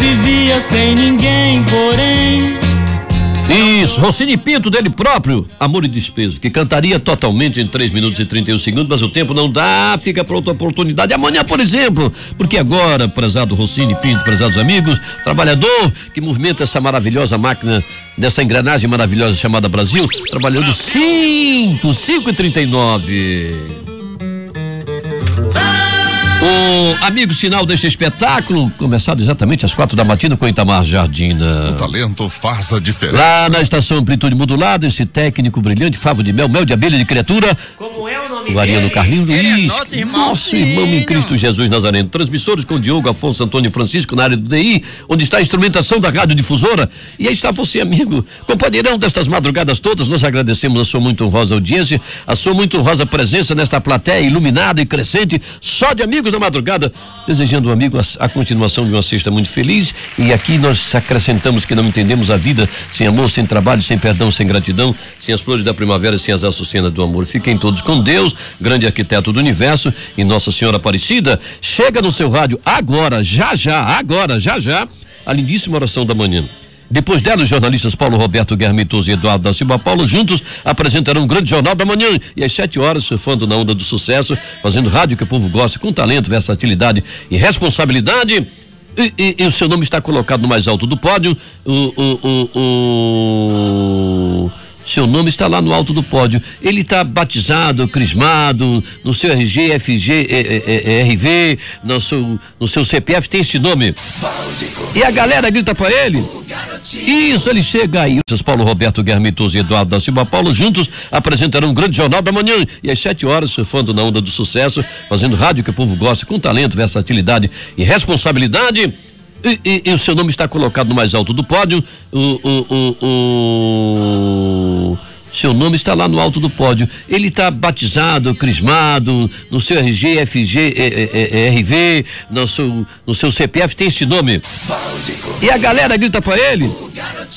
vivia sem ninguém, porém. Isso, Rossini Pinto, dele próprio, Amor e Desprezo, que cantaria totalmente em 3 minutos e 31 segundos, mas o tempo não dá, fica para outra oportunidade. Amanhã, por exemplo, porque agora, prezado Rossini Pinto, prezados amigos, trabalhador que movimenta essa maravilhosa máquina, dessa engrenagem maravilhosa chamada Brasil, trabalhando 5h39. O amigo sinal deste espetáculo, começado exatamente às 4 da matina com Itamar Jardina. O talento faz a diferença. Lá na estação Amplitude Modulada, esse técnico brilhante, favo de mel, mel de abelha de criatura. Como é o nome o Ariano dele? Carlinhos Luiz, Nosso irmão em Cristo Jesus Nazareno. Transmissores com Diogo, Afonso, Antônio e Francisco na área do DI, onde está a instrumentação da radiodifusora. E aí está você, amigo, companheirão destas madrugadas todas. Nós agradecemos a sua muito honrosa audiência, a sua muito honrosa presença nesta plateia iluminada e crescente, só de amigos na madrugada, desejando ao amigo a continuação de uma sexta muito feliz. E aqui nós acrescentamos que não entendemos a vida sem amor, sem trabalho, sem perdão, sem gratidão, sem as flores da primavera, sem as açucenas do amor. Fiquem todos com Deus, grande arquiteto do universo, e Nossa Senhora Aparecida. Chega no seu rádio agora, já, a lindíssima oração da manhã. Depois dela, os jornalistas Paulo Roberto Guerra Mitoso e Eduardo da Silva Paulo juntos apresentarão um grande jornal da manhã, e às 7 horas, surfando na onda do sucesso, fazendo rádio que o povo gosta, com talento, versatilidade e responsabilidade. E o seu nome está colocado no mais alto do pódio. Seu nome está lá no alto do pódio. Ele está batizado, crismado, no seu RG, FG, RV, no seu CPF tem este nome. E a galera grita pra ele. Isso, ele chega aí. Os Paulo Roberto Guerra Mitoso e Eduardo da Silva Paulo juntos apresentarão um grande jornal da manhã, e às 7 horas, surfando na onda do sucesso, fazendo rádio que o povo gosta, com talento, versatilidade e responsabilidade. E o seu nome está colocado no mais alto do pódio. Seu nome está lá no alto do pódio. Ele está batizado, crismado, no seu RG, FG, RV, no seu CPF tem este nome. E a galera grita pra ele.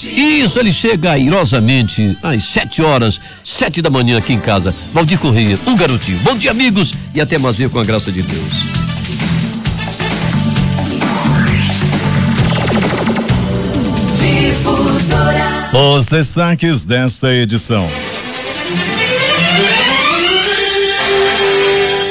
Isso, ele chega airosamente às 7 horas, 7 da manhã aqui em casa. Valdir Correia, o garotinho. Bom dia, amigos, e até mais ver com a graça de Deus. Os destaques desta edição.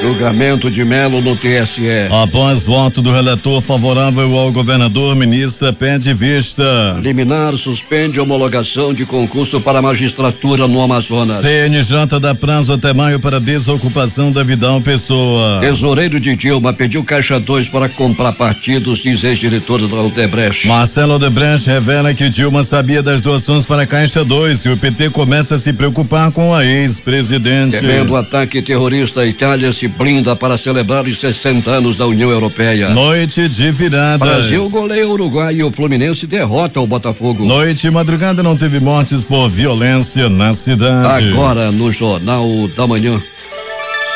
Julgamento de Melo no TSE. Após voto do relator favorável ao governador, ministra pede vista. Liminar suspende homologação de concurso para magistratura no Amazonas. CNJ dá prazo até maio para desocupação da Vidal Pessoa. Tesoureiro de Dilma pediu Caixa 2 para comprar partidos, diz ex-diretor da Odebrecht. Marcelo Odebrecht revela que Dilma sabia das doações para Caixa 2 e o PT começa a se preocupar com a ex-presidente. Temendo o ataque terrorista, a Itália se blinda para celebrar os 60 anos da União Europeia. Noite de viradas. Brasil goleia o Uruguai e o Fluminense derrota o Botafogo. Noite e madrugada não teve mortes por violência na cidade. Agora no Jornal da Manhã,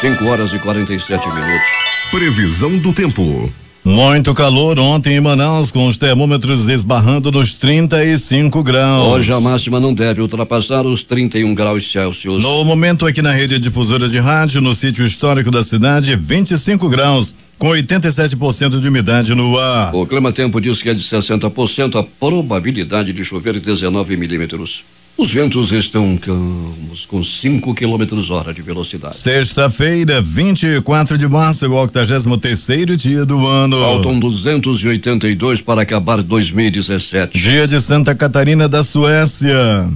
5 horas e 47 minutos. Previsão do tempo. Muito calor ontem em Manaus, com os termômetros esbarrando nos 35 graus. Hoje a máxima não deve ultrapassar os 31 graus Celsius. No momento aqui na rede difusora de rádio, no sítio histórico da cidade, 25 graus, com 87% de umidade no ar. O clima-tempo diz que é de 60%, a probabilidade de chover 19 milímetros. Os ventos estão calmos, com 5 km/h de velocidade. Sexta-feira, 24 de março, é o 83º dia do ano. Faltam 282 para acabar 2017. Dia de Santa Catarina da Suécia.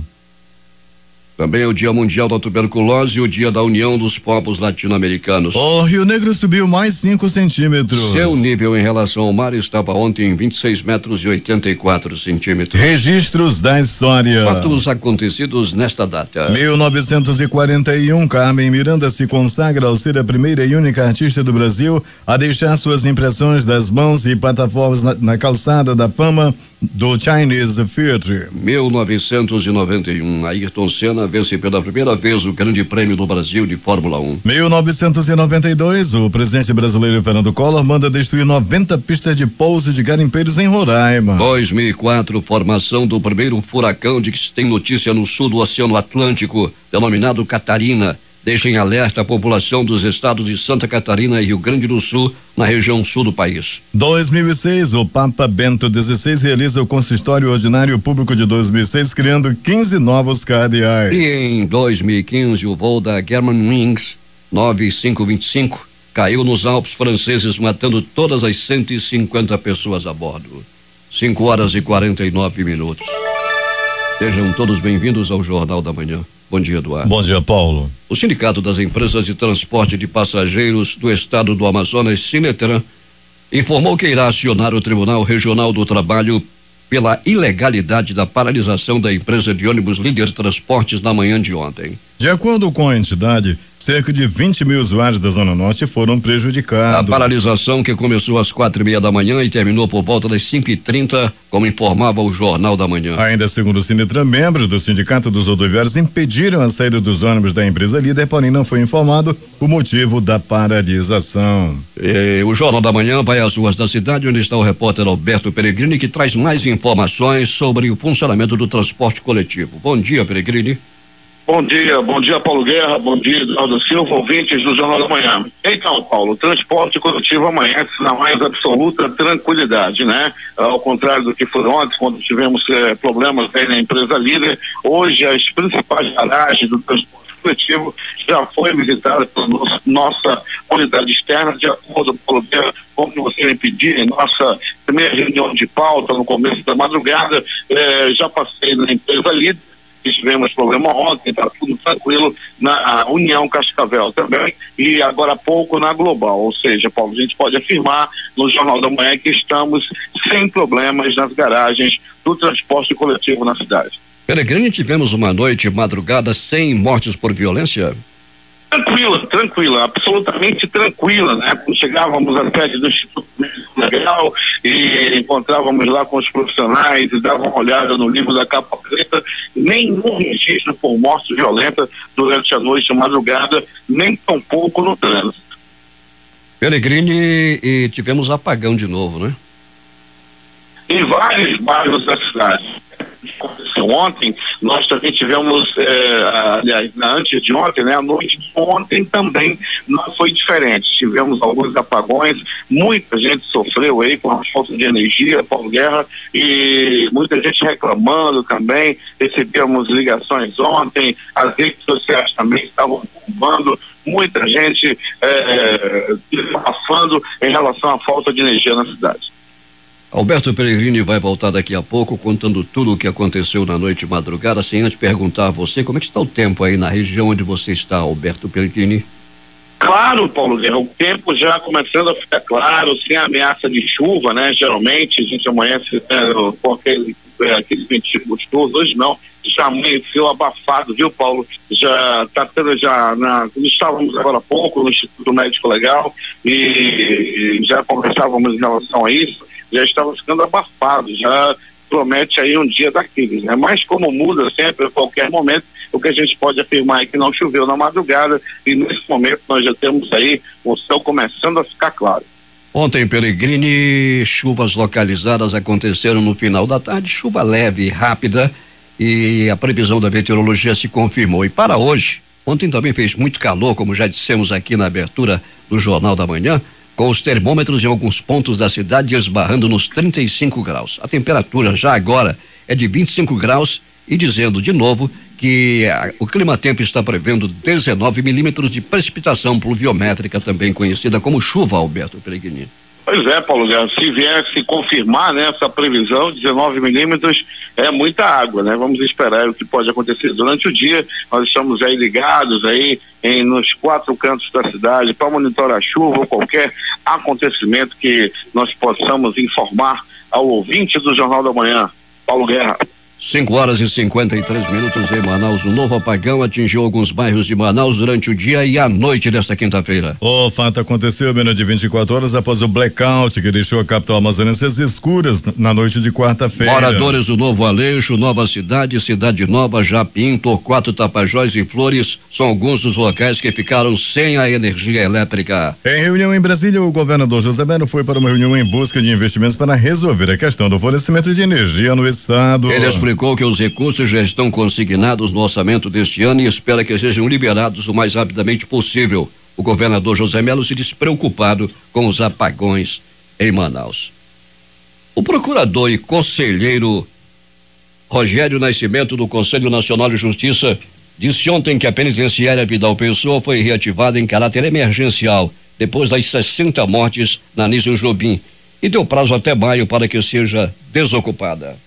Também é o Dia Mundial da Tuberculose e o Dia da União dos Povos Latino-Americanos. O Rio Negro subiu mais 5 centímetros. Seu nível em relação ao mar estava ontem em 26 metros e 84 centímetros. Registros da história. Fatos acontecidos nesta data. 1941, Carmen Miranda se consagra ao ser a primeira e única artista do Brasil a deixar suas impressões das mãos e plataformas na calçada da fama do Chinese Theatre. 1991, Ayrton Senna vence pela primeira vez o Grande Prêmio do Brasil de Fórmula 1. 1992, o presidente brasileiro Fernando Collor manda destruir 90 pistas de pouso de garimpeiros em Roraima. 2004, formação do primeiro furacão de que se tem notícia no sul do Oceano Atlântico, denominado Catarina. deixa em alerta a população dos estados de Santa Catarina e Rio Grande do Sul, na região sul do país. 2006, o Papa Bento XVI realiza o consistório ordinário público de 2006, criando 15 novos cardeais. E em 2015, o voo da Germanwings 9525 caiu nos Alpes franceses, matando todas as 150 pessoas a bordo. 5h49. Sejam todos bem-vindos ao Jornal da Manhã. Bom dia, Eduardo. Bom dia, Paulo. O Sindicato das Empresas de Transporte de Passageiros do Estado do Amazonas, Sinetran, informou que irá acionar o Tribunal Regional do Trabalho pela ilegalidade da paralisação da empresa de ônibus Líder Transportes na manhã de ontem. De acordo com a entidade, cerca de 20 mil usuários da Zona Norte foram prejudicados. A paralisação, que começou às 4:30 da manhã e terminou por volta das 5:30, como informava o Jornal da Manhã. Ainda segundo o Sinetran, membros do Sindicato dos Rodoviários impediram a saída dos ônibus da empresa Líder, porém não foi informado o motivo da paralisação. O Jornal da Manhã vai às ruas da cidade, onde está o repórter Alberto Peregrini, que traz mais informações sobre o funcionamento do transporte coletivo. Bom dia, Peregrini. Bom dia Paulo Guerra, bom dia Eduardo Silva, ouvintes do Jornal da Manhã. Então, Paulo, o transporte coletivo amanhece na mais absoluta tranquilidade, né? Ao contrário do que foi ontem, quando tivemos problemas aí na empresa Líder, hoje as principais garagens do transporte coletivo já foi visitada pela nossa unidade externa, de acordo, Paulo Guerra, como você me pediu, em nossa primeira reunião de pauta no começo da madrugada, já passei na empresa Líder. Tivemos problema ontem, está tudo tranquilo na União Cascavel também e agora há pouco na Global, ou seja, Paulo, a gente pode afirmar no Jornal da Manhã que estamos sem problemas nas garagens do transporte coletivo na cidade. Peregrini, tivemos uma noite madrugada sem mortes por violência? Tranquila, absolutamente tranquila, né? Quando chegávamos à sede do Instituto Médico Legal e encontrávamos lá com os profissionais e davam uma olhada no livro da capa preta, nenhum registro por morte violenta durante a noite e madrugada, nem tampouco no trânsito. Peregrini, e tivemos apagão de novo, né? Em vários bairros da cidade. Ontem nós também tivemos, aliás, antes de ontem, né? A noite de ontem também não foi diferente. Tivemos alguns apagões, muita gente sofreu aí com a falta de energia, Paulo Guerra, e muita gente reclamando também. Recebemos ligações ontem, as redes sociais também estavam bombando, muita gente desabafando em relação à falta de energia na cidade. Alberto Peregrini vai voltar daqui a pouco contando tudo o que aconteceu na noite e madrugada, sem antes perguntar a você como é que está o tempo aí na região onde você está, Alberto Peregrini. Claro, Paulo Guerra, o tempo já começando a ficar claro, sem ameaça de chuva, né? Geralmente a gente amanhece com aquele ventinho gostoso, hoje não, já amanheceu abafado, viu, Paulo? Já está tendo estávamos agora há pouco no Instituto Médico Legal e já conversávamos em relação a isso, já estava ficando abafado, já promete aí um dia daqueles, né? Mas como muda sempre, a qualquer momento, o que a gente pode afirmar é que não choveu na madrugada e nesse momento nós já temos aí o céu começando a ficar claro. Ontem, Peregrini, chuvas localizadas aconteceram no final da tarde, chuva leve e rápida, e a previsão da meteorologia se confirmou. E para hoje, ontem também fez muito calor, como já dissemos aqui na abertura do Jornal da Manhã, com os termômetros em alguns pontos da cidade esbarrando nos 35 graus. A temperatura já agora é de 25 graus e dizendo de novo que o Climatempo está prevendo 19 milímetros de precipitação pluviométrica, também conhecida como chuva, Alberto Peregrini. Pois é, Paulo Guerra, se viesse confirmar, né, essa previsão, 19 milímetros é muita água, né? Vamos esperar o que pode acontecer durante o dia. Nós estamos aí ligados aí nos 4 cantos da cidade para monitorar a chuva ou qualquer acontecimento que nós possamos informar ao ouvinte do Jornal da Manhã. Paulo Guerra. 5h53 em Manaus. Um novo apagão atingiu alguns bairros de Manaus durante o dia e a noite desta quinta-feira. O fato aconteceu menos de 24 horas após o blackout que deixou a capital amazonense às escuras na noite de quarta-feira. Moradores do Novo Aleixo, Nova Cidade, Cidade Nova, Japim, Torquato, Tapajós e Flores são alguns dos locais que ficaram sem a energia elétrica. Em reunião em Brasília, o governador José Melo foi para uma reunião em busca de investimentos para resolver a questão do fornecimento de energia no estado. Ele explicou explicou que os recursos já estão consignados no orçamento deste ano e espera que sejam liberados o mais rapidamente possível. O governador José Melo se diz preocupado com os apagões em Manaus. O procurador e conselheiro Rogério Nascimento, do Conselho Nacional de Justiça, disse ontem que a penitenciária Vidal Pessoa foi reativada em caráter emergencial depois das 60 mortes na Anísio Jobim e deu prazo até maio para que seja desocupada.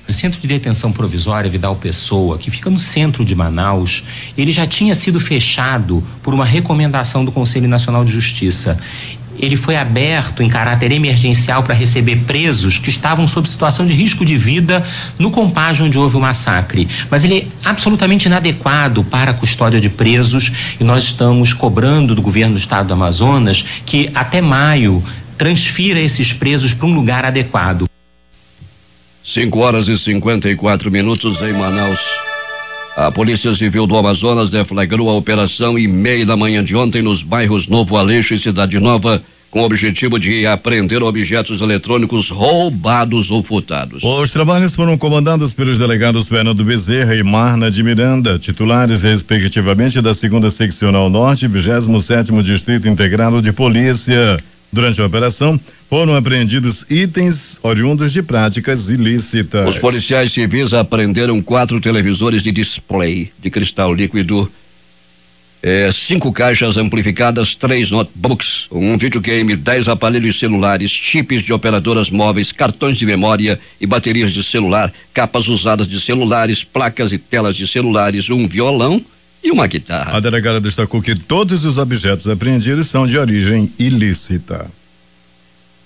O Centro de Detenção Provisória Vidal Pessoa, que fica no centro de Manaus, ele já tinha sido fechado por uma recomendação do Conselho Nacional de Justiça. Ele foi aberto em caráter emergencial para receber presos que estavam sob situação de risco de vida no compágio onde houve o massacre. Mas ele é absolutamente inadequado para a custódia de presos e nós estamos cobrando do governo do estado do Amazonas que até maio transfira esses presos para um lugar adequado. 5h54 em Manaus. A Polícia Civil do Amazonas deflagrou a operação em meia da manhã de ontem nos bairros Novo Aleixo e Cidade Nova, com o objetivo de apreender objetos eletrônicos roubados ou furtados. Os trabalhos foram comandados pelos delegados Fernando Bezerra e Marna de Miranda, titulares respectivamente da 2ª Seccional Norte e 27º Distrito Integrado de Polícia. Durante a operação, foram apreendidos itens oriundos de práticas ilícitas. Os policiais civis apreenderam 4 televisores de display de cristal líquido, 5 caixas amplificadas, 3 notebooks, um videogame, 10 aparelhos celulares, chips de operadoras móveis, cartões de memória e baterias de celular, capas usadas de celulares, placas e telas de celulares, um violão e uma guitarra. A delegada destacou que todos os objetos apreendidos são de origem ilícita.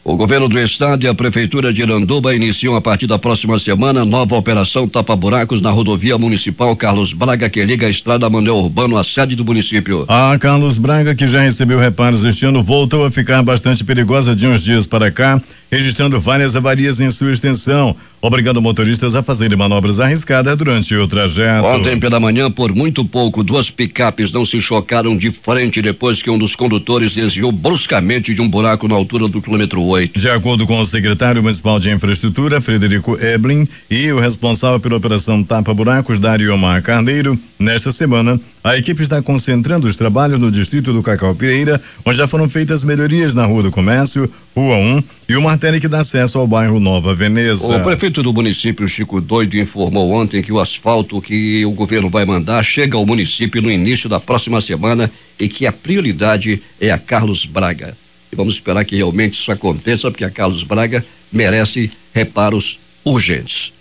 O governo do estado e a prefeitura de Iranduba iniciam a partir da próxima semana nova operação tapa-buracos na rodovia municipal Carlos Braga, que liga a estrada Manuel Urbano à sede do município. A Carlos Braga, que já recebeu reparos este ano, voltou a ficar bastante perigosa de uns dias para cá, registrando várias avarias em sua extensão, obrigando motoristas a fazerem manobras arriscadas durante o trajeto. Ontem pela manhã, por muito pouco, 2 picapes não se chocaram de frente depois que um dos condutores desviou bruscamente de um buraco na altura do quilômetro 8. De acordo com o secretário municipal de infraestrutura, Frederico Eblin, e o responsável pela operação Tapa Buracos, Dariomar Carneiro, nesta semana, a equipe está concentrando os trabalhos no distrito do Cacau Pireira, onde já foram feitas melhorias na Rua do Comércio, Rua 1 e uma artéria que dá acesso ao bairro Nova Veneza. O prefeito do município, Chico Doido, informou ontem que o asfalto que o governo vai mandar chega ao município no início da próxima semana e que a prioridade é a Carlos Braga. E vamos esperar que realmente isso aconteça, porque a Carlos Braga merece reparos urgentes.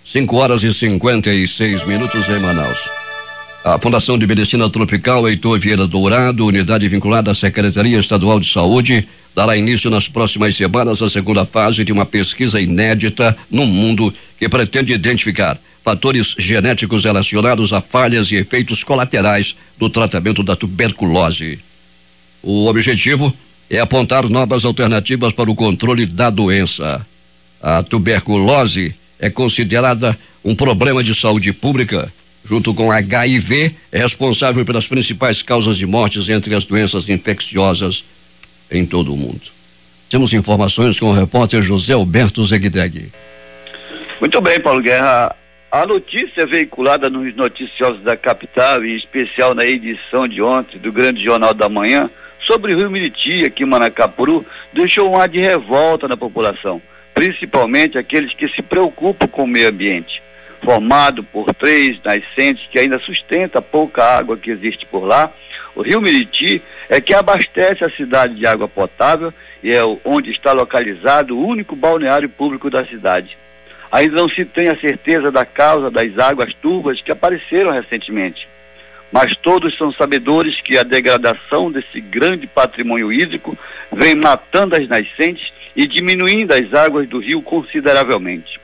5h56 em Manaus. A Fundação de Medicina Tropical Heitor Vieira Dourado, unidade vinculada à Secretaria Estadual de Saúde, dará início nas próximas semanas à 2ª fase de uma pesquisa inédita no mundo que pretende identificar fatores genéticos relacionados a falhas e efeitos colaterais do tratamento da tuberculose. O objetivo é apontar novas alternativas para o controle da doença. A tuberculose é considerada um problema de saúde pública, junto com HIV, é responsável pelas principais causas de mortes entre as doenças infecciosas em todo o mundo. Temos informações com o repórter José Alberto Zegdeg. Muito bem, Paulo Guerra. A notícia veiculada nos noticiosos da capital, e em especial na edição de ontem do Grande Jornal da Manhã, sobre o Rio Miriti, aqui em Manacapuru, deixou um ar de revolta na população, principalmente aqueles que se preocupam com o meio ambiente. Formado por 3 nascentes que ainda sustenta a pouca água que existe por lá, o Rio Miriti é que abastece a cidade de água potável e é onde está localizado o único balneário público da cidade. Ainda não se tem a certeza da causa das águas turvas que apareceram recentemente, mas todos são sabedores que a degradação desse grande patrimônio hídrico vem matando as nascentes e diminuindo as águas do rio consideravelmente.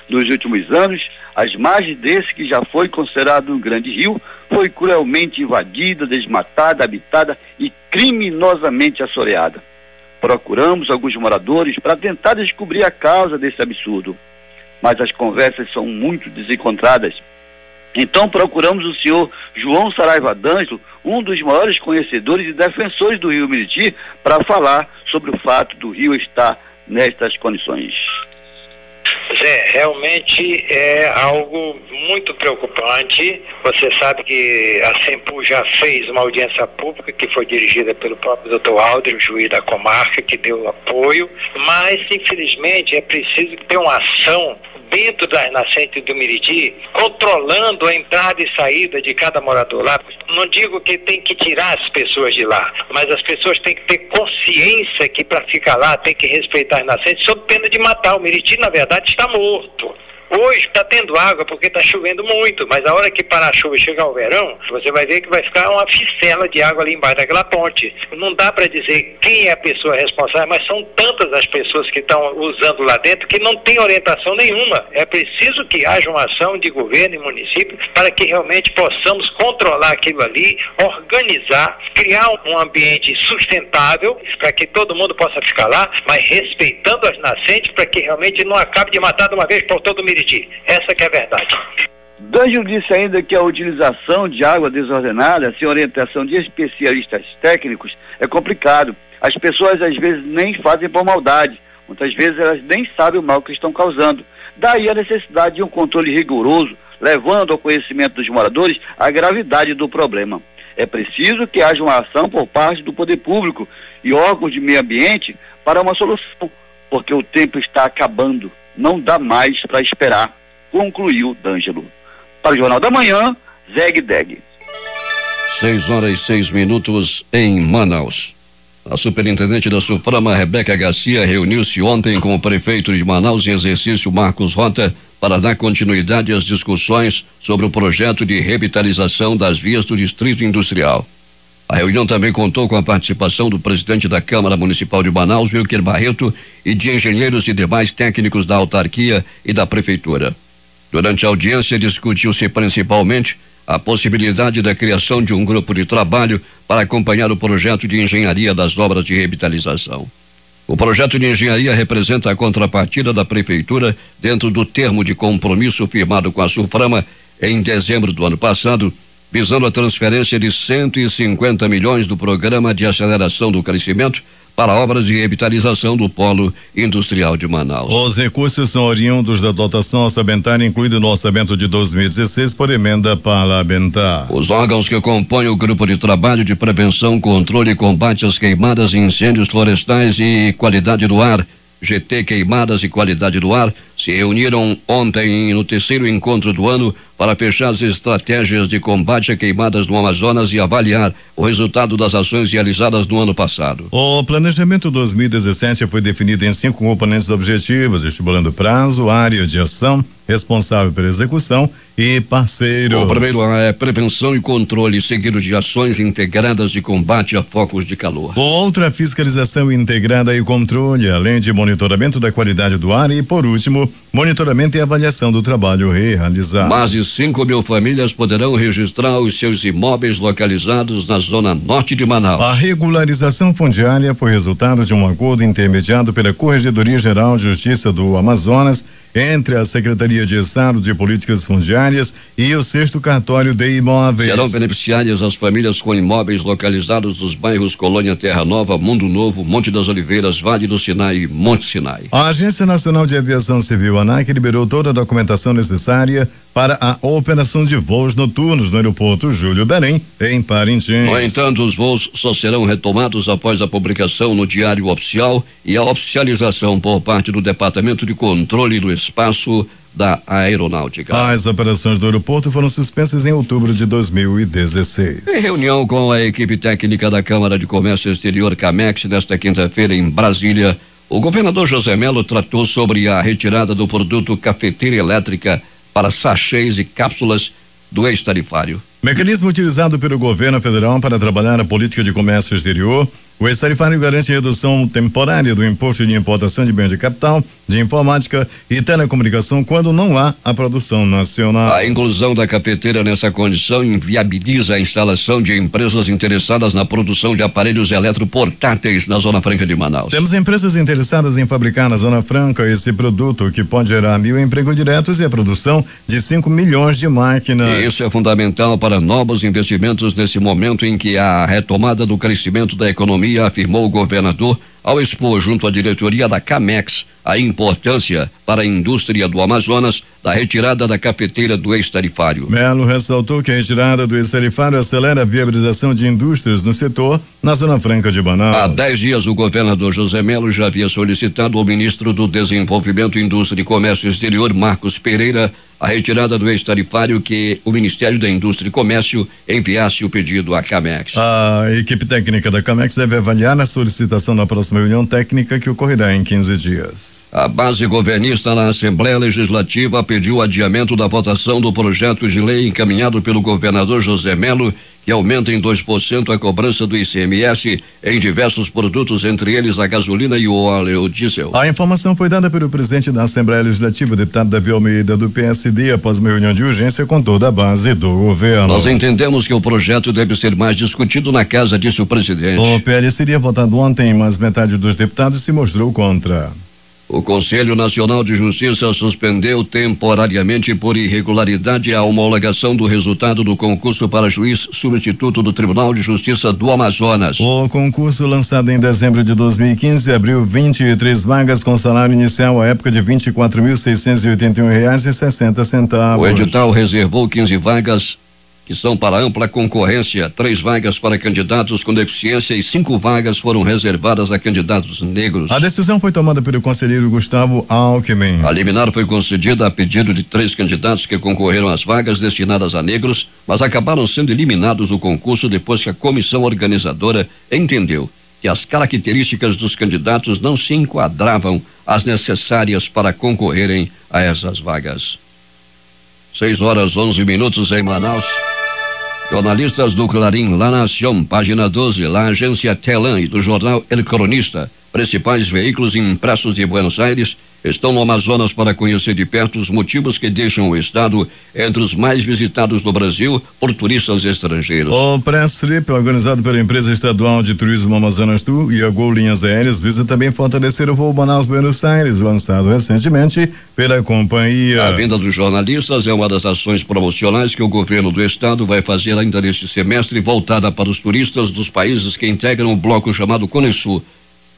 Nos últimos anos, as margens desse que já foi considerado um grande rio foi cruelmente invadida, desmatada, habitada e criminosamente assoreada. Procuramos alguns moradores para tentar descobrir a causa desse absurdo, mas as conversas são muito desencontradas. Então procuramos o senhor João Saraiva D'Angelo, um dos maiores conhecedores e defensores do Rio Miriti, para falar sobre o fato do rio estar nestas condições. Zé, realmente é algo muito preocupante. Você sabe que a Sempu já fez uma audiência pública que foi dirigida pelo próprio Dr. Aldrin, juiz da comarca, que deu apoio, mas infelizmente é preciso ter uma ação dentro das nascentes do Miriti, controlando a entrada e saída de cada morador lá. Não digo que tem que tirar as pessoas de lá, mas as pessoas têm que ter consciência que para ficar lá tem que respeitar as nascentes, sob pena de matar. O Miriti, na verdade, está morto. Hoje está tendo água porque está chovendo muito, mas a hora que parar a chuva e chegar o verão, você vai ver que vai ficar uma ficela de água ali embaixo daquela ponte. Não dá para dizer quem é a pessoa responsável, mas são tantas as pessoas que estão usando lá dentro que não tem orientação nenhuma. É preciso que haja uma ação de governo e município para que realmente possamos controlar aquilo ali, organizar, criar um ambiente sustentável para que todo mundo possa ficar lá, mas respeitando as nascentes para que realmente não acabe de matar de uma vez por todo o Miriti. Essa que é a verdade. D'Angelo disse ainda que a utilização de água desordenada, sem orientação de especialistas técnicos, é complicado. As pessoas às vezes nem fazem por maldade, muitas vezes elas nem sabem o mal que estão causando. Daí a necessidade de um controle rigoroso, levando ao conhecimento dos moradores a gravidade do problema. É preciso que haja uma ação por parte do poder público e órgãos de meio ambiente para uma solução, porque o tempo está acabando. Não dá mais para esperar, concluiu D'Angelo. Para o Jornal da Manhã, Zeg Deg. 6h06 em Manaus. A superintendente da Suframa, Rebeca Garcia, reuniu-se ontem com o prefeito de Manaus em exercício, Marcos Rota, para dar continuidade às discussões sobre o projeto de revitalização das vias do Distrito Industrial. A reunião também contou com a participação do presidente da Câmara Municipal de Manaus, Wilker Barreto, e de engenheiros e demais técnicos da autarquia e da prefeitura. Durante a audiência, discutiu-se principalmente a possibilidade da criação de um grupo de trabalho para acompanhar o projeto de engenharia das obras de revitalização. O projeto de engenharia representa a contrapartida da prefeitura dentro do termo de compromisso firmado com a Suframa em dezembro do ano passado, visando a transferência de 150 milhões do Programa de Aceleração do Crescimento para obras de revitalização do Polo Industrial de Manaus. Os recursos são oriundos da dotação orçamentária incluída no orçamento de 2016 por emenda parlamentar. Os órgãos que compõem o Grupo de Trabalho de Prevenção, Controle e Combate às Queimadas e Incêndios Florestais e Qualidade do Ar, GT Queimadas e Qualidade do Ar, se reuniram ontem no terceiro encontro do ano para fechar as estratégias de combate a queimadas no Amazonas e avaliar o resultado das ações realizadas no ano passado. O planejamento 2017 foi definido em 5 componentes objetivos, estipulando prazo, área de ação, responsável pela execução e parceiros. O primeiro é prevenção e controle, seguido de ações integradas de combate a focos de calor. Outra, fiscalização integrada e controle, além de monitoramento da qualidade do ar e, por último, monitoramento e avaliação do trabalho realizado. Mais de 5.000 famílias poderão registrar os seus imóveis localizados na zona norte de Manaus. A regularização fundiária foi resultado de um acordo intermediado pela Corregedoria Geral de Justiça do Amazonas entre a Secretaria de Estado de Políticas Fundiárias e o 6º Cartório de Imóveis. Serão beneficiárias as famílias com imóveis localizados nos bairros Colônia Terra Nova, Mundo Novo, Monte das Oliveiras, Vale do Sinai e Monte Sinai. A Agência Nacional de Aviação Civil, ANAC, liberou toda a documentação necessária para a operação de voos noturnos no aeroporto Júlio Belém, em Parintins. No entanto, os voos só serão retomados após a publicação no Diário Oficial e a oficialização por parte do Departamento de Controle do Espaço da Aeronáutica. As operações do aeroporto foram suspensas em outubro de 2016. Em reunião com a equipe técnica da Câmara de Comércio Exterior, CAMEX, nesta quinta-feira em Brasília, o governador José Mello tratou sobre a retirada do produto cafeteira elétrica para sachês e cápsulas do ex-tarifário. Mecanismo utilizado pelo governo federal para trabalhar a política de comércio exterior, o ex-tarifário garante redução temporária do imposto de importação de bens de capital, de informática e telecomunicação quando não há a produção nacional. A inclusão da cafeteira nessa condição inviabiliza a instalação de empresas interessadas na produção de aparelhos eletroportáteis na Zona Franca de Manaus. Temos empresas interessadas em fabricar na Zona Franca esse produto que pode gerar 1.000 empregos diretos e a produção de 5 milhões de máquinas. E isso é fundamental para novos investimentos nesse momento em que há a retomada do crescimento da economia, afirmou o governador ao expor junto à diretoria da Camex a importância para a indústria do Amazonas da retirada da cafeteira do ex-tarifário. Melo ressaltou que a retirada do ex-tarifário acelera a viabilização de indústrias no setor na Zona Franca de Manaus. Há 10 dias, o governador José Melo já havia solicitado ao ministro do Desenvolvimento, Indústria e Comércio Exterior, Marcos Pereira, a retirada do ex-tarifário, que o Ministério da Indústria e Comércio enviasse o pedido à Camex. A equipe técnica da Camex deve avaliar a solicitação na próxima reunião técnica, que ocorrerá em 15 dias. A base governista na Assembleia Legislativa pediu adiamento da votação do projeto de lei encaminhado pelo governador José Melo, que aumenta em 2% a cobrança do ICMS em diversos produtos, entre eles a gasolina e o óleo diesel. A informação foi dada pelo presidente da Assembleia Legislativa, deputado Davi Almeida, do PSD, após uma reunião de urgência com toda a base do governo. Nós entendemos que o projeto deve ser mais discutido na casa, disse o presidente. O PL seria votado ontem, mas metade dos deputados se mostrou contra. O Conselho Nacional de Justiça suspendeu temporariamente por irregularidade a homologação do resultado do concurso para juiz substituto do Tribunal de Justiça do Amazonas. O concurso, lançado em dezembro de 2015, abriu 23 vagas com salário inicial à época de R$24.681,60. O edital reservou 15 vagas que são para ampla concorrência, 3 vagas para candidatos com deficiência e 5 vagas foram reservadas a candidatos negros. A decisão foi tomada pelo conselheiro Gustavo Alckmin. A liminar foi concedida a pedido de 3 candidatos que concorreram às vagas destinadas a negros, mas acabaram sendo eliminados do concurso depois que a comissão organizadora entendeu que as características dos candidatos não se enquadravam às necessárias para concorrerem a essas vagas. 6h11 em Manaus. Jornalistas do Clarim, La Nación, página 12, La Agência Telan e do jornal El Cronista, principais veículos impressos de Buenos Aires, estão no Amazonas para conhecer de perto os motivos que deixam o estado entre os mais visitados do Brasil por turistas estrangeiros. O Press Trip, organizado pela empresa estadual de turismo Amazonas Tour e a Gol Linhas Aéreas, visa também fortalecer o voo Manaus-Buenos Aires, lançado recentemente pela companhia. A vinda dos jornalistas é uma das ações promocionais que o governo do estado vai fazer ainda neste semestre, voltada para os turistas dos países que integram o bloco chamado Conesul,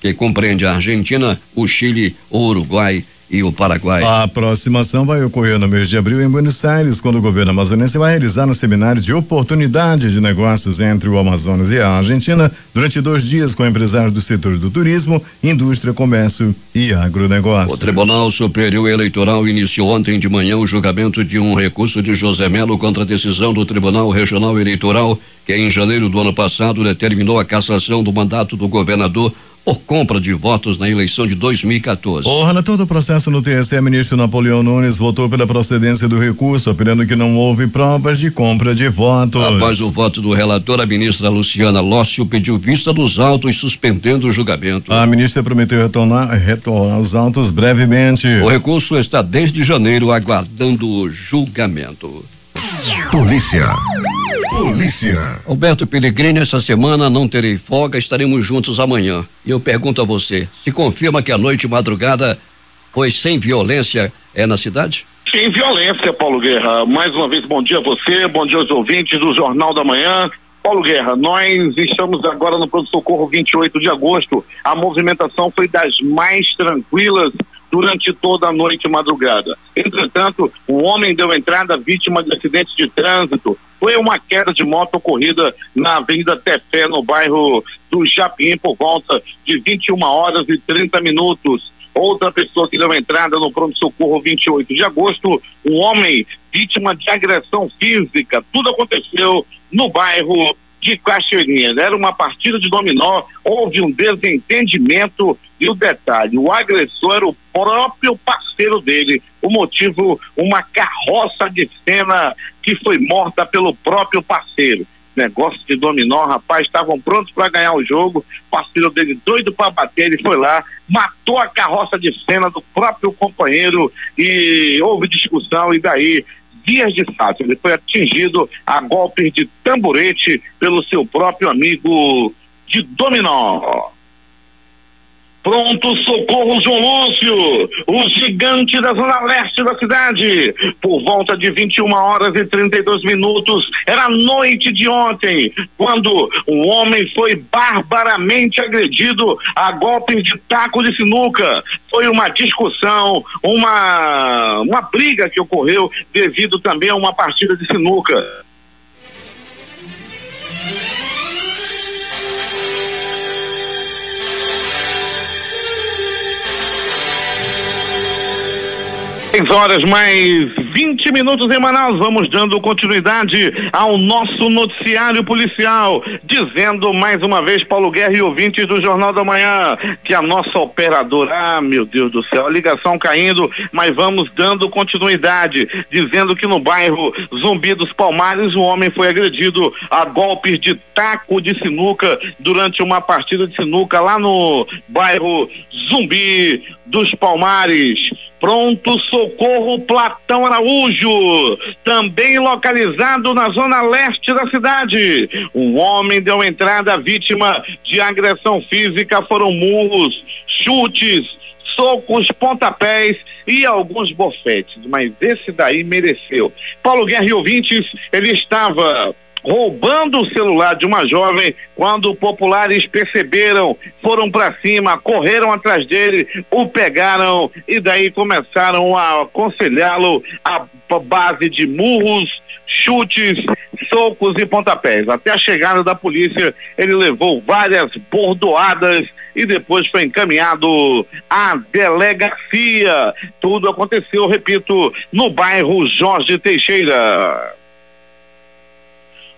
que compreende a Argentina, o Chile, o Uruguai e o Paraguai. A aproximação vai ocorrer no mês de abril em Buenos Aires, quando o governo amazonense vai realizar um seminário de oportunidades de negócios entre o Amazonas e a Argentina durante 2 dias com empresários dos setores do turismo, indústria, comércio e agronegócio. O Tribunal Superior Eleitoral iniciou ontem de manhã o julgamento de um recurso de José Melo contra a decisão do Tribunal Regional Eleitoral, que em janeiro do ano passado determinou a cassação do mandato do governador por compra de votos na eleição de 2014. O relator do processo no TSE, ministro Napoleão Nunes, votou pela procedência do recurso, afirmando que não houve provas de compra de votos. Após o voto do relator, a ministra Luciana Lócio pediu vista dos autos, suspendendo o julgamento. A ministra prometeu retornar os autos brevemente. O recurso está desde janeiro aguardando o julgamento. Polícia. Alberto Pellegrini, essa semana não terei folga, estaremos juntos amanhã. E eu pergunto a você, se confirma que a noite e madrugada foi sem violência na cidade? Sem violência, Paulo Guerra. Mais uma vez, bom dia a você, bom dia aos ouvintes do Jornal da Manhã. Paulo Guerra, nós estamos agora no pronto-socorro 28 de agosto. A movimentação foi das mais tranquilas durante toda a noite e madrugada. Entretanto, um homem deu entrada vítima de acidente de trânsito. Foi uma queda de moto ocorrida na Avenida Tefé, no bairro do Japim, por volta de 21h30. Outra pessoa que deu entrada no pronto-socorro 28 de agosto, um homem vítima de agressão física. Tudo aconteceu no bairro de Cachoeirinha. Era uma partida de dominó, houve um desentendimento e o detalhe, o agressor era o próprio parceiro dele. O motivo, uma carroça de cena que foi morta pelo próprio parceiro. Negócio de dominó, rapaz, estavam prontos para ganhar o jogo, parceiro dele doido para bater, ele foi lá, matou a carroça de cena do próprio companheiro e houve discussão e daí dias de fato, ele foi atingido a golpes de tamborete pelo seu próprio amigo de dominó. Pronto socorro João Lúcio, o gigante da zona leste da cidade. Por volta de 21h32, era a noite de ontem, quando um homem foi barbaramente agredido a golpes de taco de sinuca. Foi uma discussão, uma briga que ocorreu devido também a uma partida de sinuca. Horas mais 20 minutos em Manaus. Vamos dando continuidade ao nosso noticiário policial, dizendo mais uma vez, Paulo Guerra e ouvintes do Jornal da Manhã, que a nossa operadora, meu Deus do céu, a ligação caindo, mas vamos dando continuidade, dizendo que no bairro Zumbi dos Palmares, um homem foi agredido a golpes de taco de sinuca durante uma partida de sinuca lá no bairro Zumbi dos Palmares. Pronto socorro Platão Araújo, também localizado na zona leste da cidade. Um homem deu entrada à vítima de agressão física, foram murros, chutes, socos, pontapés e alguns bofetes, mas esse daí mereceu. Paulo Guerra e ouvintes, ele estava roubando o celular de uma jovem quando populares perceberam, foram para cima, correram atrás dele, o pegaram e daí começaram a aconselhá-lo à base de murros, chutes, socos e pontapés. Até a chegada da polícia, ele levou várias bordoadas e depois foi encaminhado à delegacia. Tudo aconteceu, repito, no bairro Jorge Teixeira.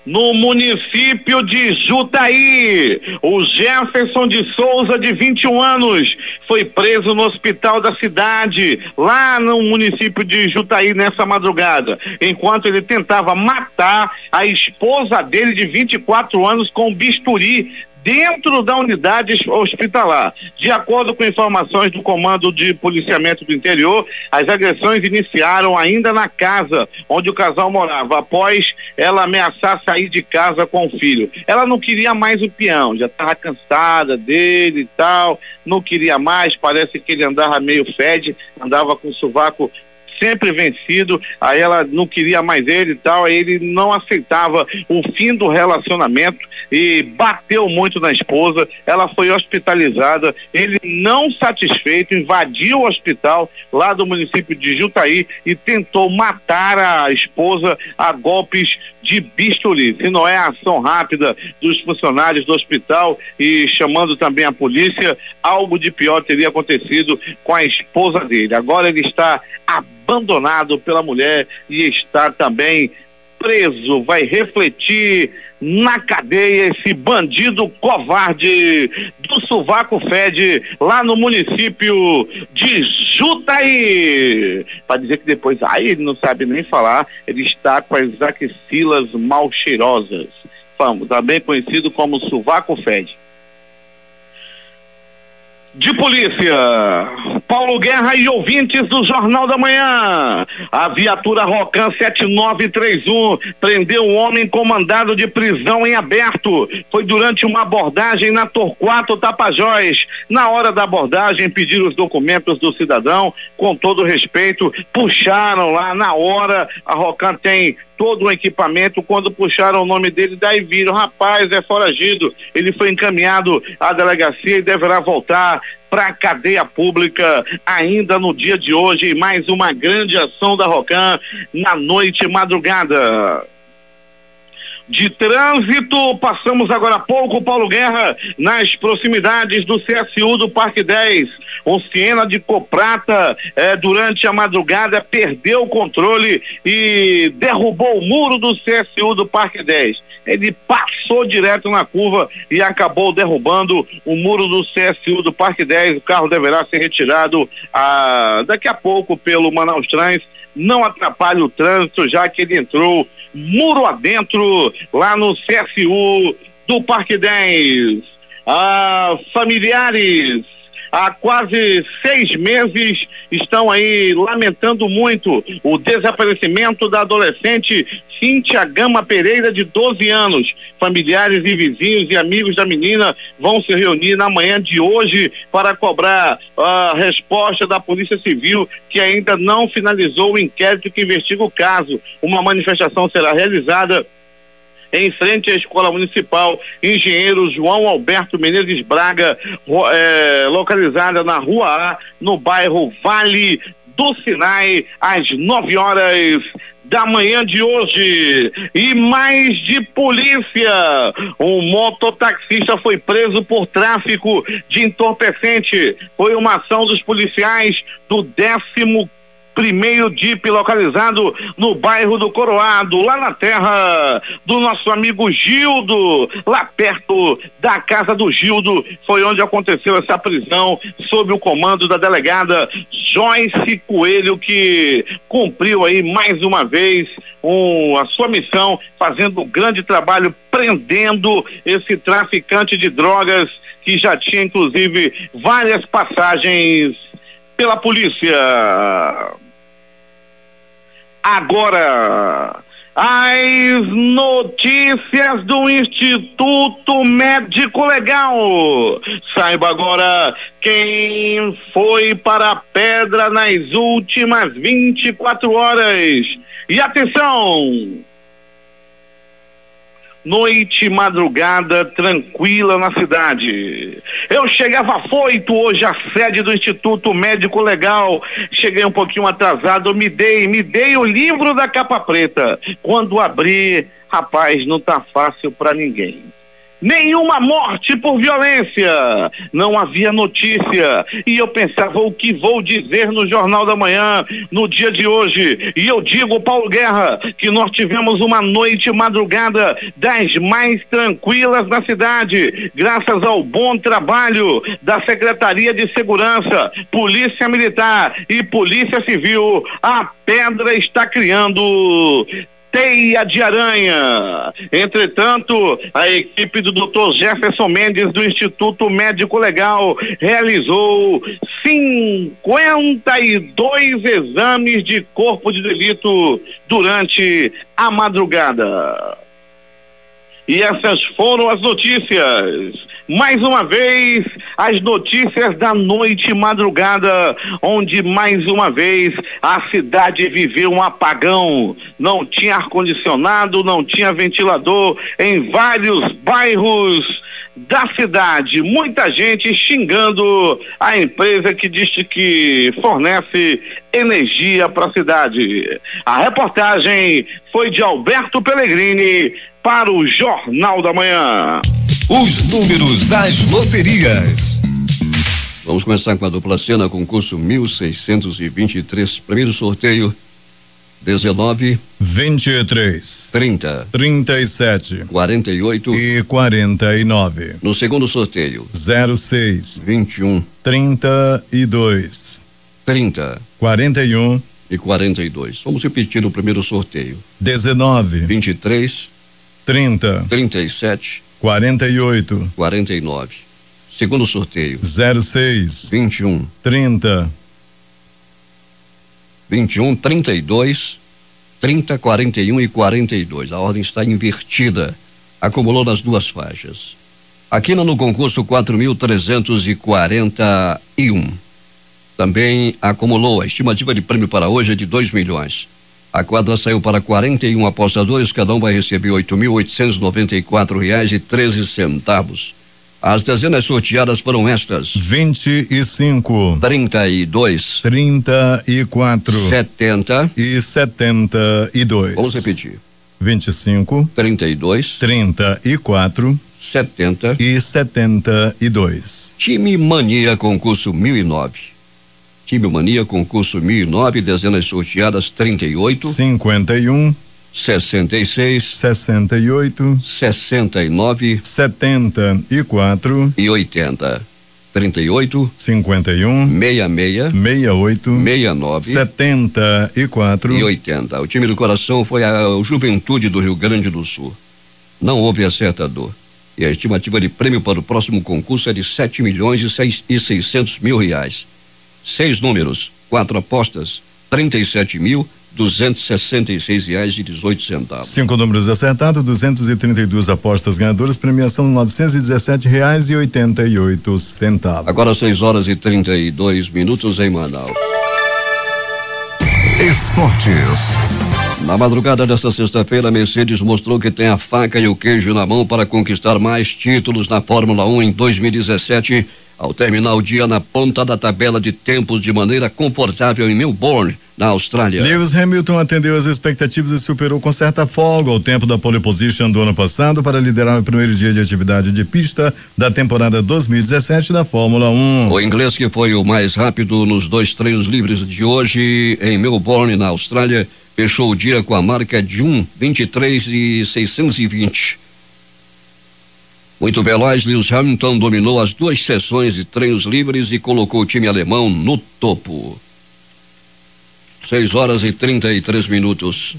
No município de Jutaí, o Jefferson de Souza, de 21 anos, foi preso no hospital da cidade, lá no município de Jutaí, nessa madrugada, enquanto ele tentava matar a esposa dele, de 24 anos, com um bisturi dentro da unidade hospitalar. De acordo com informações do Comando de Policiamento do Interior, as agressões iniciaram ainda na casa onde o casal morava, após ela ameaçar sair de casa com o filho. Ela não queria mais o peão, já estava cansada dele e tal, não queria mais, parece que ele andava meio fede, andava com o sovaco sempre vencido, aí ela não queria mais ele e tal, aí ele não aceitava o fim do relacionamento e bateu muito na esposa. Ela foi hospitalizada, ele não satisfeito invadiu o hospital lá do município de Jutaí e tentou matar a esposa a golpes de bisturi. Se não é a ação rápida dos funcionários do hospital e chamando também a polícia, algo de pior teria acontecido com a esposa dele. Agora ele está abandonado pela mulher e está também preso, vai refletir na cadeia esse bandido covarde do sovaco fede lá no município de Jutaí. Para dizer que depois, ele não sabe nem falar, ele está com as axilas mal cheirosas, também conhecido como sovaco fede. De polícia, Paulo Guerra e ouvintes do Jornal da Manhã. A viatura Rocan 7931 prendeu um homem com mandado de prisão em aberto. Foi durante uma abordagem na Torquato Tapajós. Na hora da abordagem, pediram os documentos do cidadão, com todo respeito, puxaram lá na hora. A Rocan tem todo o equipamento. Quando puxaram o nome dele, daí viram, rapaz, é foragido. Ele foi encaminhado à delegacia e deverá voltar para a cadeia pública ainda no dia de hoje. Mais uma grande ação da Rocan na noite madrugada. De trânsito, passamos agora há pouco, Paulo Guerra, nas proximidades do CSU do Parque 10. Um Siena de cor prata, durante a madrugada, perdeu o controle e derrubou o muro do CSU do Parque 10. Ele passou direto na curva e acabou derrubando o muro do CSU do Parque 10. O carro deverá ser retirado daqui a pouco pelo Manaus Trans. Não atrapalhe o trânsito, já que ele entrou muro adentro lá no CSU do Parque 10. Familiares há quase 6 meses estão aí lamentando muito o desaparecimento da adolescente Cíntia Gama Pereira, de 12 anos. Familiares e vizinhos e amigos da menina vão se reunir na manhã de hoje para cobrar a resposta da Polícia Civil, que ainda não finalizou o inquérito que investiga o caso. Uma manifestação será realizada em frente à Escola Municipal Engenheiro João Alberto Menezes Braga, localizada na Rua A, no bairro Vale do Sinai, às 9 horas da manhã de hoje. E mais de polícia, um mototaxista foi preso por tráfico de entorpecente. Foi uma ação dos policiais do 11º DIP, localizado no bairro do Coroado, lá na terra do nosso amigo Gildo, lá perto da casa do Gildo, foi onde aconteceu essa prisão, sob o comando da delegada Joyce Coelho, que cumpriu aí mais uma vez a sua missão, fazendo um grande trabalho, prendendo esse traficante de drogas, que já tinha inclusive várias passagens pela polícia. Agora, as notícias do Instituto Médico Legal. Saiba agora quem foi para a pedra nas últimas 24 horas. E atenção! Noite, madrugada tranquila na cidade. Eu chegava afoito hoje à sede do Instituto Médico Legal. Cheguei um pouquinho atrasado, me dei o livro da capa preta. Quando abri, rapaz, não tá fácil para ninguém. Nenhuma morte por violência, não havia notícia, e eu pensava o que vou dizer no Jornal da Manhã no dia de hoje, e eu digo, Paulo Guerra, que nós tivemos uma noite madrugada das mais tranquilas na cidade, graças ao bom trabalho da Secretaria de Segurança, Polícia Militar e Polícia Civil. A pedra está criando teia de aranha. Entretanto, a equipe do Dr. Jefferson Mendes, do Instituto Médico Legal, realizou 52 exames de corpo de delito durante a madrugada. E essas foram as notícias. Mais uma vez, as notícias da noite e madrugada, onde mais uma vez a cidade viveu um apagão. Não tinha ar-condicionado, não tinha ventilador em vários bairros da cidade. Muita gente xingando a empresa que diz que fornece energia para a cidade. A reportagem foi de Alberto Pellegrini para o Jornal da Manhã. Os números das loterias. Vamos começar com a dupla cena, concurso 1623. Primeiro sorteio: 19, 23, 30, 37, 48 e 49. No segundo sorteio: 06, 21, 32, 30, 41 e 42. Vamos repetir o primeiro sorteio: 19, 23, 30, 37, 48, 49. Segundo sorteio: 06, 21, 30, 21, 32, 30, 41 e 42. A ordem está invertida. Acumulou nas duas faixas. Aqui no concurso 4.341. Também acumulou. A estimativa de prêmio para hoje é de 2 milhões. A quadra saiu para 41 apostadores, cada um vai receber R$8.894,13. As dezenas sorteadas foram estas: 25, 32, 34, 70 e 72. Vamos repetir: 25, 32, 34, 70 e 72. Time Mania concurso 1009. Time Mania concurso 1009, dezenas sorteadas 38, 51, 66, 68, 69, 74 e 80. 38, 51, 66, 68, 69, 74 e 80. O time do coração foi a Juventude do Rio Grande do Sul. Não houve acertador. E a estimativa de prêmio para o próximo concurso é de 7.600.000 reais. 6 números, 4 apostas, R$37.266,18. 5 números acertados, 232 apostas ganhadoras, premiação R$917,88. Agora 6h32 em Manaus. Esportes. Na madrugada desta sexta-feira, a Mercedes mostrou que tem a faca e o queijo na mão para conquistar mais títulos na Fórmula 1 em 2017, ao terminar o dia na ponta da tabela de tempos de maneira confortável em Melbourne, na Austrália. Lewis Hamilton atendeu as expectativas e superou com certa folga o tempo da pole position do ano passado para liderar o primeiro dia de atividade de pista da temporada 2017 da Fórmula 1. O inglês, que foi o mais rápido nos 2 treinos livres de hoje em Melbourne, na Austrália, fechou o dia com a marca de 1:23.620. Muito veloz, Lewis Hamilton dominou as 2 sessões de treinos livres e colocou o time alemão no topo. 6h33.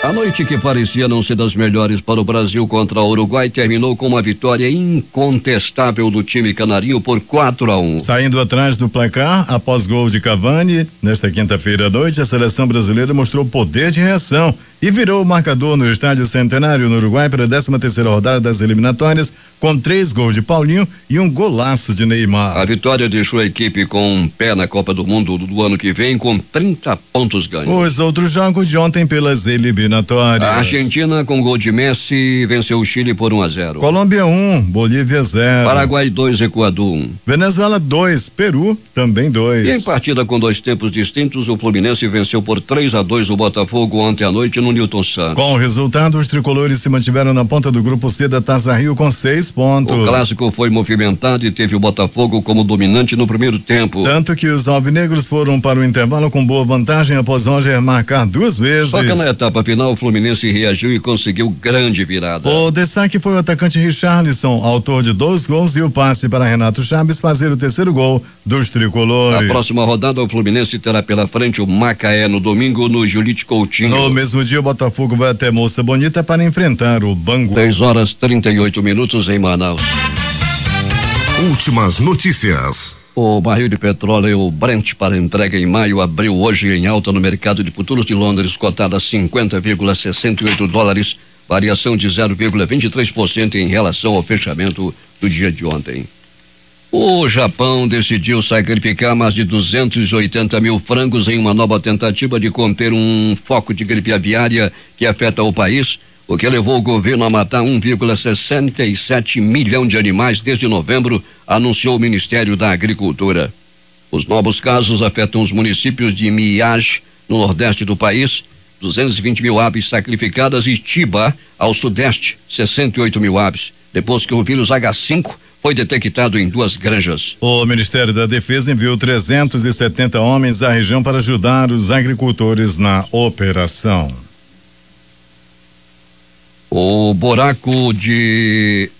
A noite, que parecia não ser das melhores para o Brasil contra o Uruguai, terminou com uma vitória incontestável do time canarinho por 4-1. Saindo atrás do placar, após gol de Cavani, nesta quinta-feira à noite, a seleção brasileira mostrou poder de reação e virou o marcador no Estádio Centenário, no Uruguai, para a 13ª rodada das eliminatórias, com 3 gols de Paulinho e um golaço de Neymar. A vitória deixou a equipe com um pé na Copa do Mundo do ano que vem, com 30 pontos ganhos. Os outros jogos de ontem pelas eliminatórias. A Argentina, com gol de Messi, venceu o Chile por 1-0. Colômbia 1, Bolívia 0. Paraguai 2, Equador 1. Venezuela 2, Peru também 2. E em partida com 2 tempos distintos, o Fluminense venceu por 3-2 o Botafogo ontem à noite no Newton Santos. Com o resultado, os tricolores se mantiveram na ponta do grupo C da Taça Rio com 6 pontos. O clássico foi movimentado e teve o Botafogo como dominante no primeiro tempo. Tanto que os alvinegros foram para o intervalo com boa vantagem após Roger marcar 2 vezes. Só que na etapa final, o Fluminense reagiu e conseguiu grande virada. O destaque foi o atacante Richarlison, autor de 2 gols, e o passe para Renato Chaves fazer o 3º gol dos tricolores. Na próxima rodada, o Fluminense terá pela frente o Macaé no domingo no Julite Coutinho. No mesmo dia, o Botafogo vai até Moça Bonita para enfrentar o Bangu. 6h38 em Manaus. Últimas notícias. O barril de petróleo Brent para entrega em maio abriu hoje em alta no mercado de futuros de Londres, cotado a $50,68, variação de 0,23% em relação ao fechamento do dia de ontem. O Japão decidiu sacrificar mais de 280 mil frangos em uma nova tentativa de conter um foco de gripe aviária que afeta o país, o que levou o governo a matar 1,67 milhão de animais desde novembro, anunciou o Ministério da Agricultura. Os novos casos afetam os municípios de Miyagi, no nordeste do país, 220 mil aves sacrificadas, e Chiba, ao sudeste, 68 mil aves, depois que o vírus H5 foi detectado em 2 granjas. O Ministério da Defesa enviou 370 homens à região para ajudar os agricultores na operação. O buraco de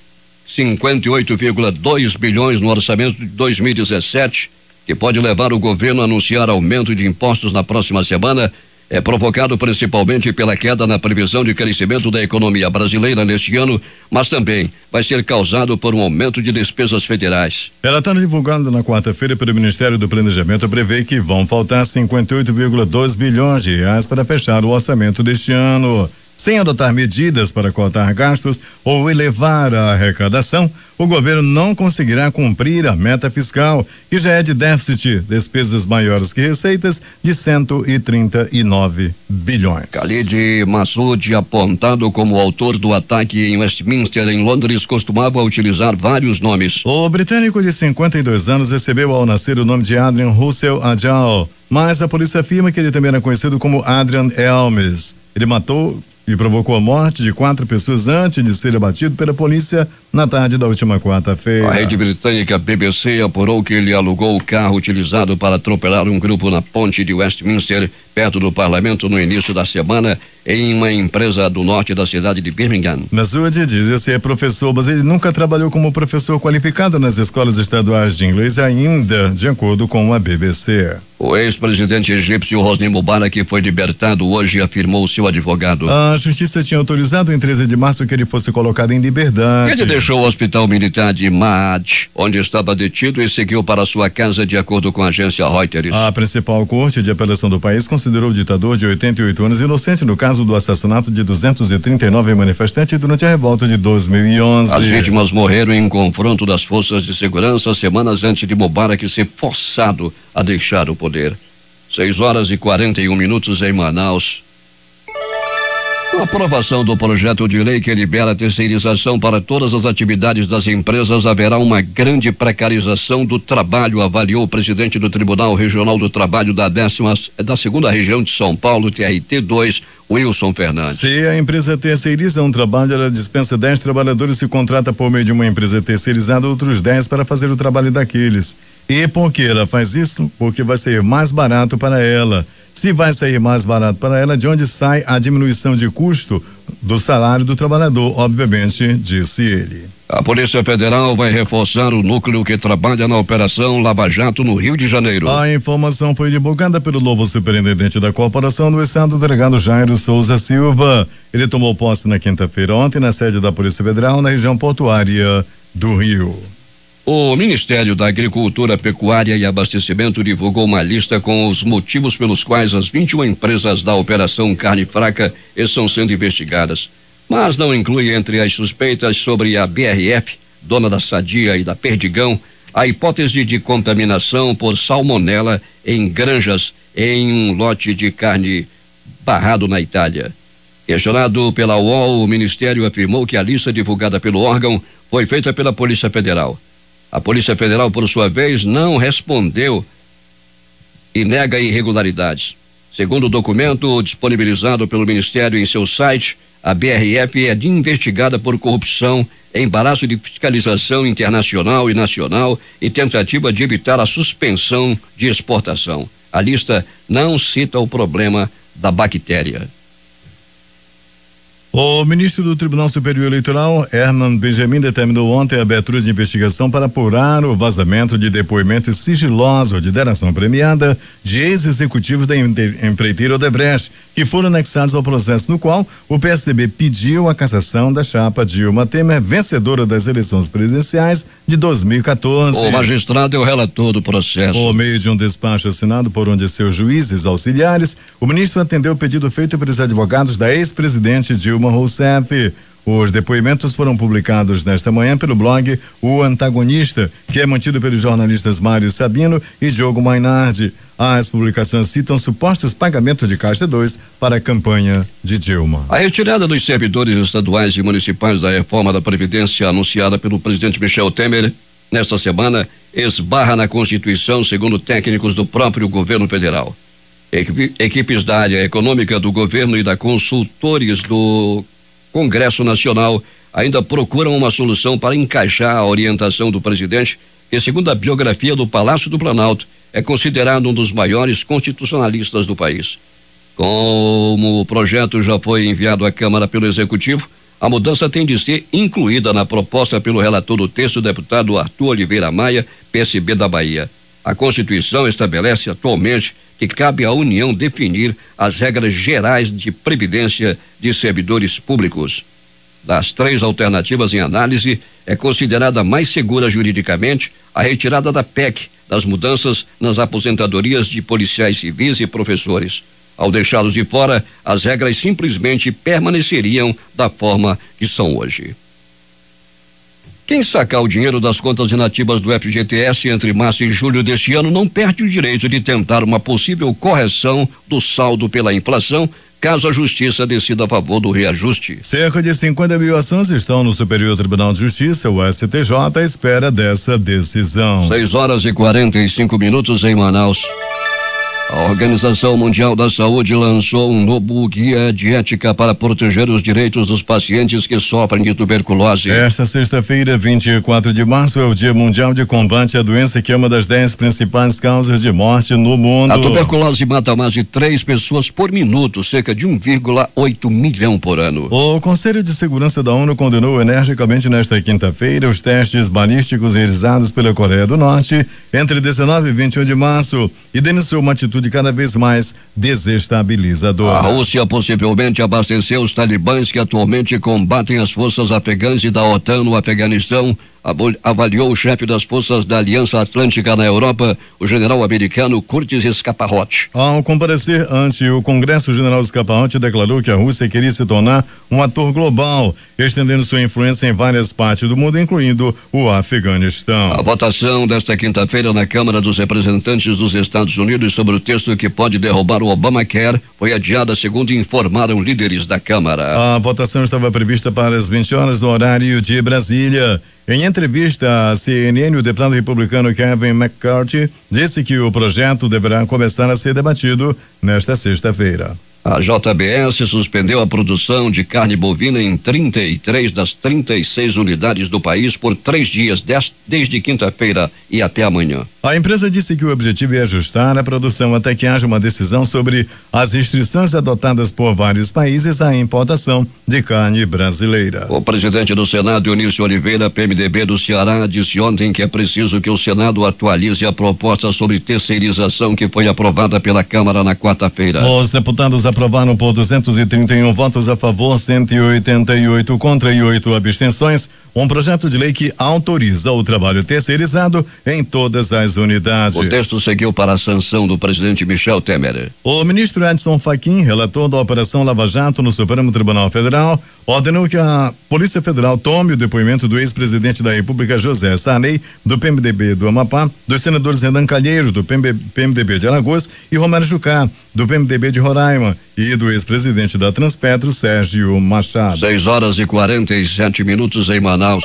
58,2 bilhões no orçamento de 2017, que pode levar o governo a anunciar aumento de impostos na próxima semana, é provocado principalmente pela queda na previsão de crescimento da economia brasileira neste ano, mas também vai ser causado por um aumento de despesas federais. Relatório divulgado na quarta-feira pelo Ministério do Planejamento prevê que vão faltar 58,2 bilhões de reais para fechar o orçamento deste ano. Sem adotar medidas para cortar gastos ou elevar a arrecadação, o governo não conseguirá cumprir a meta fiscal, que já é de déficit, despesas maiores que receitas, de 139 bilhões. Khalid Massoud, apontado como autor do ataque em Westminster, em Londres, costumava utilizar vários nomes. O britânico de 52 anos recebeu ao nascer o nome de Adrian Russell Ajal, mas a polícia afirma que ele também era conhecido como Adrian Elmes. Ele matou e provocou a morte de 4 pessoas antes de ser abatido pela polícia na tarde da última quarta-feira. A rede britânica BBC apurou que ele alugou o carro utilizado para atropelar um grupo na ponte de Westminster perto do parlamento no início da semana em uma empresa do norte da cidade de Birmingham. Massoud diz ser professor, mas ele nunca trabalhou como professor qualificado nas escolas estaduais de inglês, ainda de acordo com a BBC. O ex-presidente egípcio Hosni Mubarak foi libertado hoje, afirmou seu advogado. A justiça tinha autorizado em 13 de março que ele fosse colocado em liberdade. Ele deixou o hospital militar de Ma'ad, onde estava detido, e seguiu para sua casa, de acordo com a agência Reuters. A principal corte de apelação do país considerou o ditador de 88 anos inocente no caso do assassinato de 239 manifestantes durante a revolta de 2011. As vítimas morreram em confronto das forças de segurança semanas antes de Mubarak ser forçado a deixar o poder. 6h41 em Manaus. Com a aprovação do projeto de lei que libera a terceirização para todas as atividades das empresas, haverá uma grande precarização do trabalho, avaliou o presidente do Tribunal Regional do Trabalho da 2ª Região de São Paulo, TRT2, Wilson Fernandes. Se a empresa terceiriza um trabalho, ela dispensa 10 trabalhadores e contrata por meio de uma empresa terceirizada outros 10 para fazer o trabalho daqueles. E por que ela faz isso? Porque vai ser mais barato para ela. Se vai sair mais barato para ela, de onde sai a diminuição de custo do salário do trabalhador, obviamente, disse ele. A Polícia Federal vai reforçar o núcleo que trabalha na Operação Lava Jato no Rio de Janeiro. A informação foi divulgada pelo novo superintendente da corporação do estado, o delegado Jairo Souza Silva. Ele tomou posse na quinta-feira ontem na sede da Polícia Federal na região portuária do Rio. O Ministério da Agricultura, Pecuária e Abastecimento divulgou uma lista com os motivos pelos quais as 21 empresas da Operação Carne Fraca estão sendo investigadas, mas não inclui entre as suspeitas sobre a BRF, dona da Sadia e da Perdigão, a hipótese de contaminação por salmonela em granjas em um lote de carne barrado na Itália. Questionado pela UOL, o Ministério afirmou que a lista divulgada pelo órgão foi feita pela Polícia Federal. A Polícia Federal, por sua vez, não respondeu e nega irregularidades. Segundo o documento disponibilizado pelo Ministério em seu site, a BRF é investigada por corrupção, embaraço de fiscalização internacional e nacional e tentativa de evitar a suspensão de exportação. A lista não cita o problema da bactéria. O ministro do Tribunal Superior Eleitoral, Herman Benjamin, determinou ontem a abertura de investigação para apurar o vazamento de depoimento sigiloso de delação premiada de ex-executivos da empreiteira Odebrecht, que foram anexados ao processo no qual o PSDB pediu a cassação da chapa Dilma Temer, vencedora das eleições presidenciais de 2014. O magistrado é o relator do processo. Por meio de um despacho assinado por um de seus juízes auxiliares, o ministro atendeu o pedido feito pelos advogados da ex-presidente Dilma Rousseff. Os depoimentos foram publicados nesta manhã pelo blog O Antagonista, que é mantido pelos jornalistas Mário Sabino e Diogo Mainardi. As publicações citam supostos pagamentos de Caixa 2 para a campanha de Dilma. A retirada dos servidores estaduais e municipais da reforma da Previdência anunciada pelo presidente Michel Temer nesta semana esbarra na Constituição, segundo técnicos do próprio governo federal. Equipes da área econômica do governo e da consultores do Congresso Nacional ainda procuram uma solução para encaixar a orientação do presidente, que, segundo a biografia do Palácio do Planalto, é considerado um dos maiores constitucionalistas do país. Como o projeto já foi enviado à Câmara pelo Executivo, a mudança tem de ser incluída na proposta pelo relator do texto, deputado Arthur Oliveira Maia, PSB da Bahia. A Constituição estabelece atualmente que cabe à União definir as regras gerais de previdência de servidores públicos. Das 3 alternativas em análise, é considerada mais segura juridicamente a retirada da PEC, das mudanças nas aposentadorias de policiais civis e professores. Ao deixá-los de fora, as regras simplesmente permaneceriam da forma que são hoje. Quem sacar o dinheiro das contas inativas do FGTS entre março e julho deste ano não perde o direito de tentar uma possível correção do saldo pela inflação, caso a Justiça decida a favor do reajuste. Cerca de 50 mil ações estão no Superior Tribunal de Justiça, o STJ, à espera dessa decisão. 6h45 em Manaus. A Organização Mundial da Saúde lançou um novo guia de ética para proteger os direitos dos pacientes que sofrem de tuberculose. Esta sexta-feira, 24 de março, é o Dia Mundial de Combate à Doença, que é uma das 10 principais causas de morte no mundo. A tuberculose mata mais de 3 pessoas por minuto, cerca de 1,8 milhão por ano. O Conselho de Segurança da ONU condenou energicamente nesta quinta-feira os testes balísticos realizados pela Coreia do Norte entre 19 e 21 de março e denunciou uma atitude cada vez mais desestabilizadora. A Rússia possivelmente abasteceu os talibãs que atualmente combatem as forças afegãs e da OTAN no Afeganistão, avaliou o chefe das forças da Aliança Atlântica na Europa, o general americano Curtis Scaparotti. Ao comparecer ante o Congresso, o general Scaparotti declarou que a Rússia queria se tornar um ator global, estendendo sua influência em várias partes do mundo, incluindo o Afeganistão. A votação desta quinta-feira na Câmara dos Representantes dos Estados Unidos sobre o texto que pode derrubar o Obamacare foi adiada, segundo informaram líderes da Câmara. A votação estava prevista para as 20 horas do horário de Brasília. Em entrevista à CNN, o deputado republicano Kevin McCarthy disse que o projeto deverá começar a ser debatido nesta sexta-feira. A JBS suspendeu a produção de carne bovina em 33 das 36 unidades do país por 3 dias, desde quinta-feira e até amanhã. A empresa disse que o objetivo é ajustar a produção até que haja uma decisão sobre as restrições adotadas por vários países à importação de carne brasileira. O presidente do Senado, Eunício Oliveira, PMDB do Ceará, disse ontem que é preciso que o Senado atualize a proposta sobre terceirização que foi aprovada pela Câmara na quarta-feira. Os deputados aprovaram por 231 votos a favor, 188 contra e 8 abstenções, um projeto de lei que autoriza o trabalho terceirizado em todas as unidades. O texto seguiu para a sanção do presidente Michel Temer. O ministro Edson Fachin, relator da Operação Lava Jato no Supremo Tribunal Federal, ordenou que a Polícia Federal tome o depoimento do ex-presidente da República José Sarney, do PMDB do Amapá, dos senadores Renan Calheiros, do PMDB de Alagoas, e Romero Jucá, do PMDB de Roraima, e do ex-presidente da Transpetro, Sérgio Machado. 6:47 em Manaus.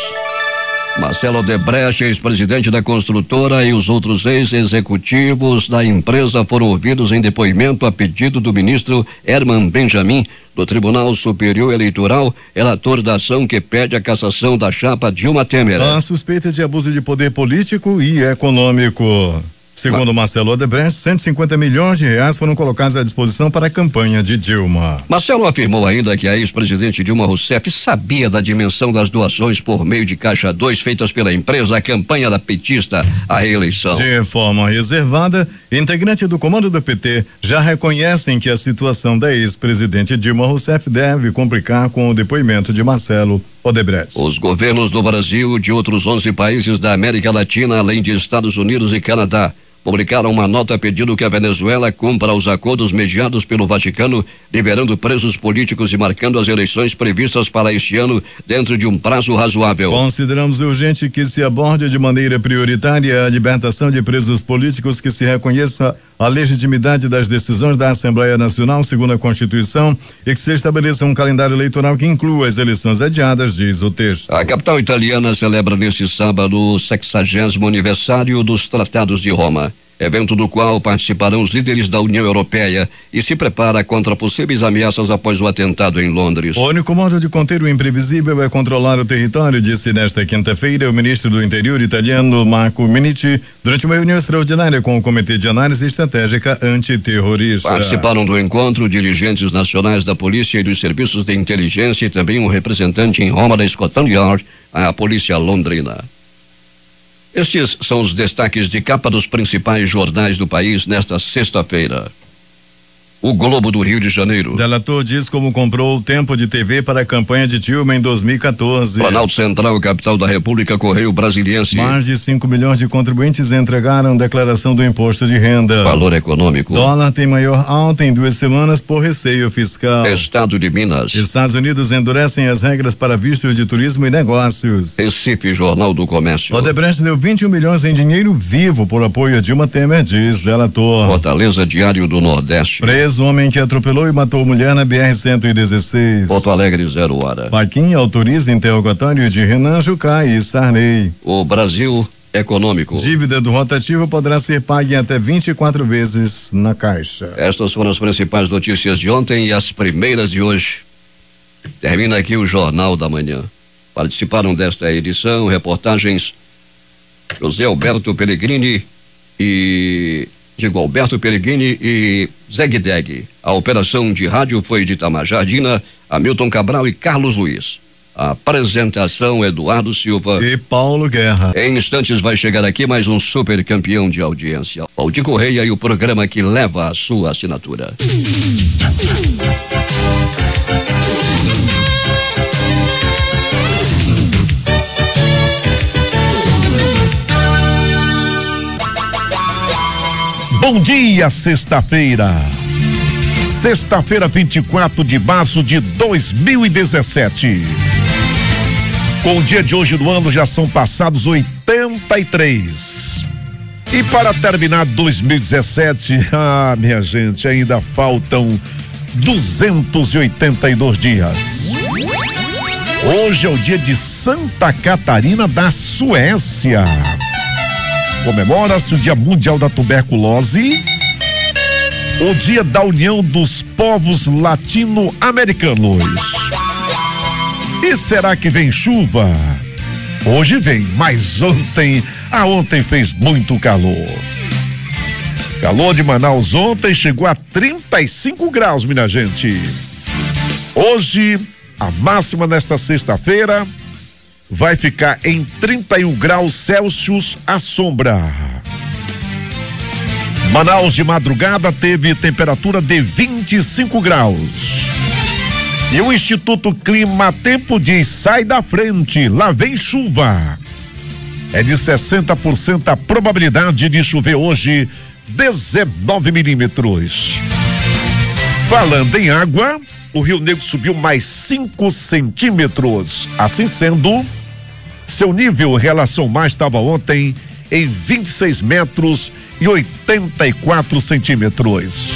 Marcelo Odebrecht, ex-presidente da construtora, e os outros ex-executivos da empresa foram ouvidos em depoimento a pedido do ministro Herman Benjamin, do Tribunal Superior Eleitoral, relator da ação que pede a cassação da chapa Dilma Temer. A suspeita de abuso de poder político e econômico. Segundo Marcelo Odebrecht, 150 milhões de reais foram colocados à disposição para a campanha de Dilma. Marcelo afirmou ainda que a ex-presidente Dilma Rousseff sabia da dimensão das doações por meio de Caixa 2 feitas pela empresa à campanha da petista à reeleição. De forma reservada, integrantes do comando do PT já reconhecem que a situação da ex-presidente Dilma Rousseff deve complicar com o depoimento de Marcelo Odebrecht. Os governos do Brasil e de outros 11 países da América Latina, além de Estados Unidos e Canadá, publicaram uma nota pedindo que a Venezuela cumpra os acordos mediados pelo Vaticano, liberando presos políticos e marcando as eleições previstas para este ano dentro de um prazo razoável. Consideramos urgente que se aborde de maneira prioritária a libertação de presos políticos, que se reconheça a legitimidade das decisões da Assembleia Nacional, segundo a Constituição, e que se estabeleça um calendário eleitoral que inclua as eleições adiadas, diz o texto. A capital italiana celebra neste sábado o 60º aniversário dos Tratados de Roma, evento do qual participarão os líderes da União Europeia, e se prepara contra possíveis ameaças após o atentado em Londres. O único modo de conter o imprevisível é controlar o território, disse nesta quinta-feira o ministro do Interior italiano Marco Minniti, durante uma reunião extraordinária com o Comitê de Análise Estratégica Antiterrorista. Participaram do encontro dirigentes nacionais da polícia e dos serviços de inteligência e também um representante em Roma da Scotland Yard, a polícia londrina. Estes são os destaques de capa dos principais jornais do país nesta sexta-feira. O Globo do Rio de Janeiro. Delator diz como comprou o tempo de TV para a campanha de Dilma em 2014. Planalto Central, capital da República, Correio Brasiliense. Mais de 5 milhões de contribuintes entregaram declaração do imposto de renda. Valor econômico. Dólar tem maior alta em 2 semanas por receio fiscal. Estado de Minas. Estados Unidos endurecem as regras para vistos de turismo e negócios. Recife, Jornal do Comércio. Odebrecht deu 21 milhões em dinheiro vivo por apoio a Dilma Temer, diz delator. Fortaleza, Diário do Nordeste. O homem que atropelou e matou mulher na BR-116. Porto Alegre, 0 hora. Fachin autoriza interrogatório de Renan Jucá e Sarney. O Brasil econômico. Dívida do rotativo poderá ser paga em até 24 vezes na Caixa. Estas foram as principais notícias de ontem e as primeiras de hoje. Termina aqui o Jornal da Manhã. Participaram desta edição reportagens José Alberto Pellegrini e Zegdeg. A operação de rádio foi de Itamar Jardina, Hamilton Cabral e Carlos Luiz. A apresentação Eduardo Silva e Paulo Guerra. Em instantes vai chegar aqui mais um super campeão de audiência, Valdir Correia, e o programa que leva a sua assinatura. Bom dia, sexta-feira. Sexta-feira, 24 de março de 2017. Com o dia de hoje do ano já são passados 83. E para terminar 2017, minha gente, ainda faltam 282 dias. Hoje é o dia de Santa Catarina da Suécia. Comemora-se o Dia Mundial da Tuberculose, o Dia da União dos Povos Latino-Americanos. E será que vem chuva? Hoje vem, mas ontem fez muito calor. Calor de Manaus ontem chegou a 35 graus, minha gente. Hoje, a máxima nesta sexta-feira vai ficar em 31 graus Celsius à sombra. Manaus de madrugada teve temperatura de 25 graus. E o Instituto Clima Tempo diz: sai da frente, lá vem chuva. É de 60% a probabilidade de chover hoje, 19 milímetros. Falando em água, o Rio Negro subiu mais 5 centímetros. Assim sendo, seu nível em relação ao mar estava ontem em 26 metros e 84 centímetros.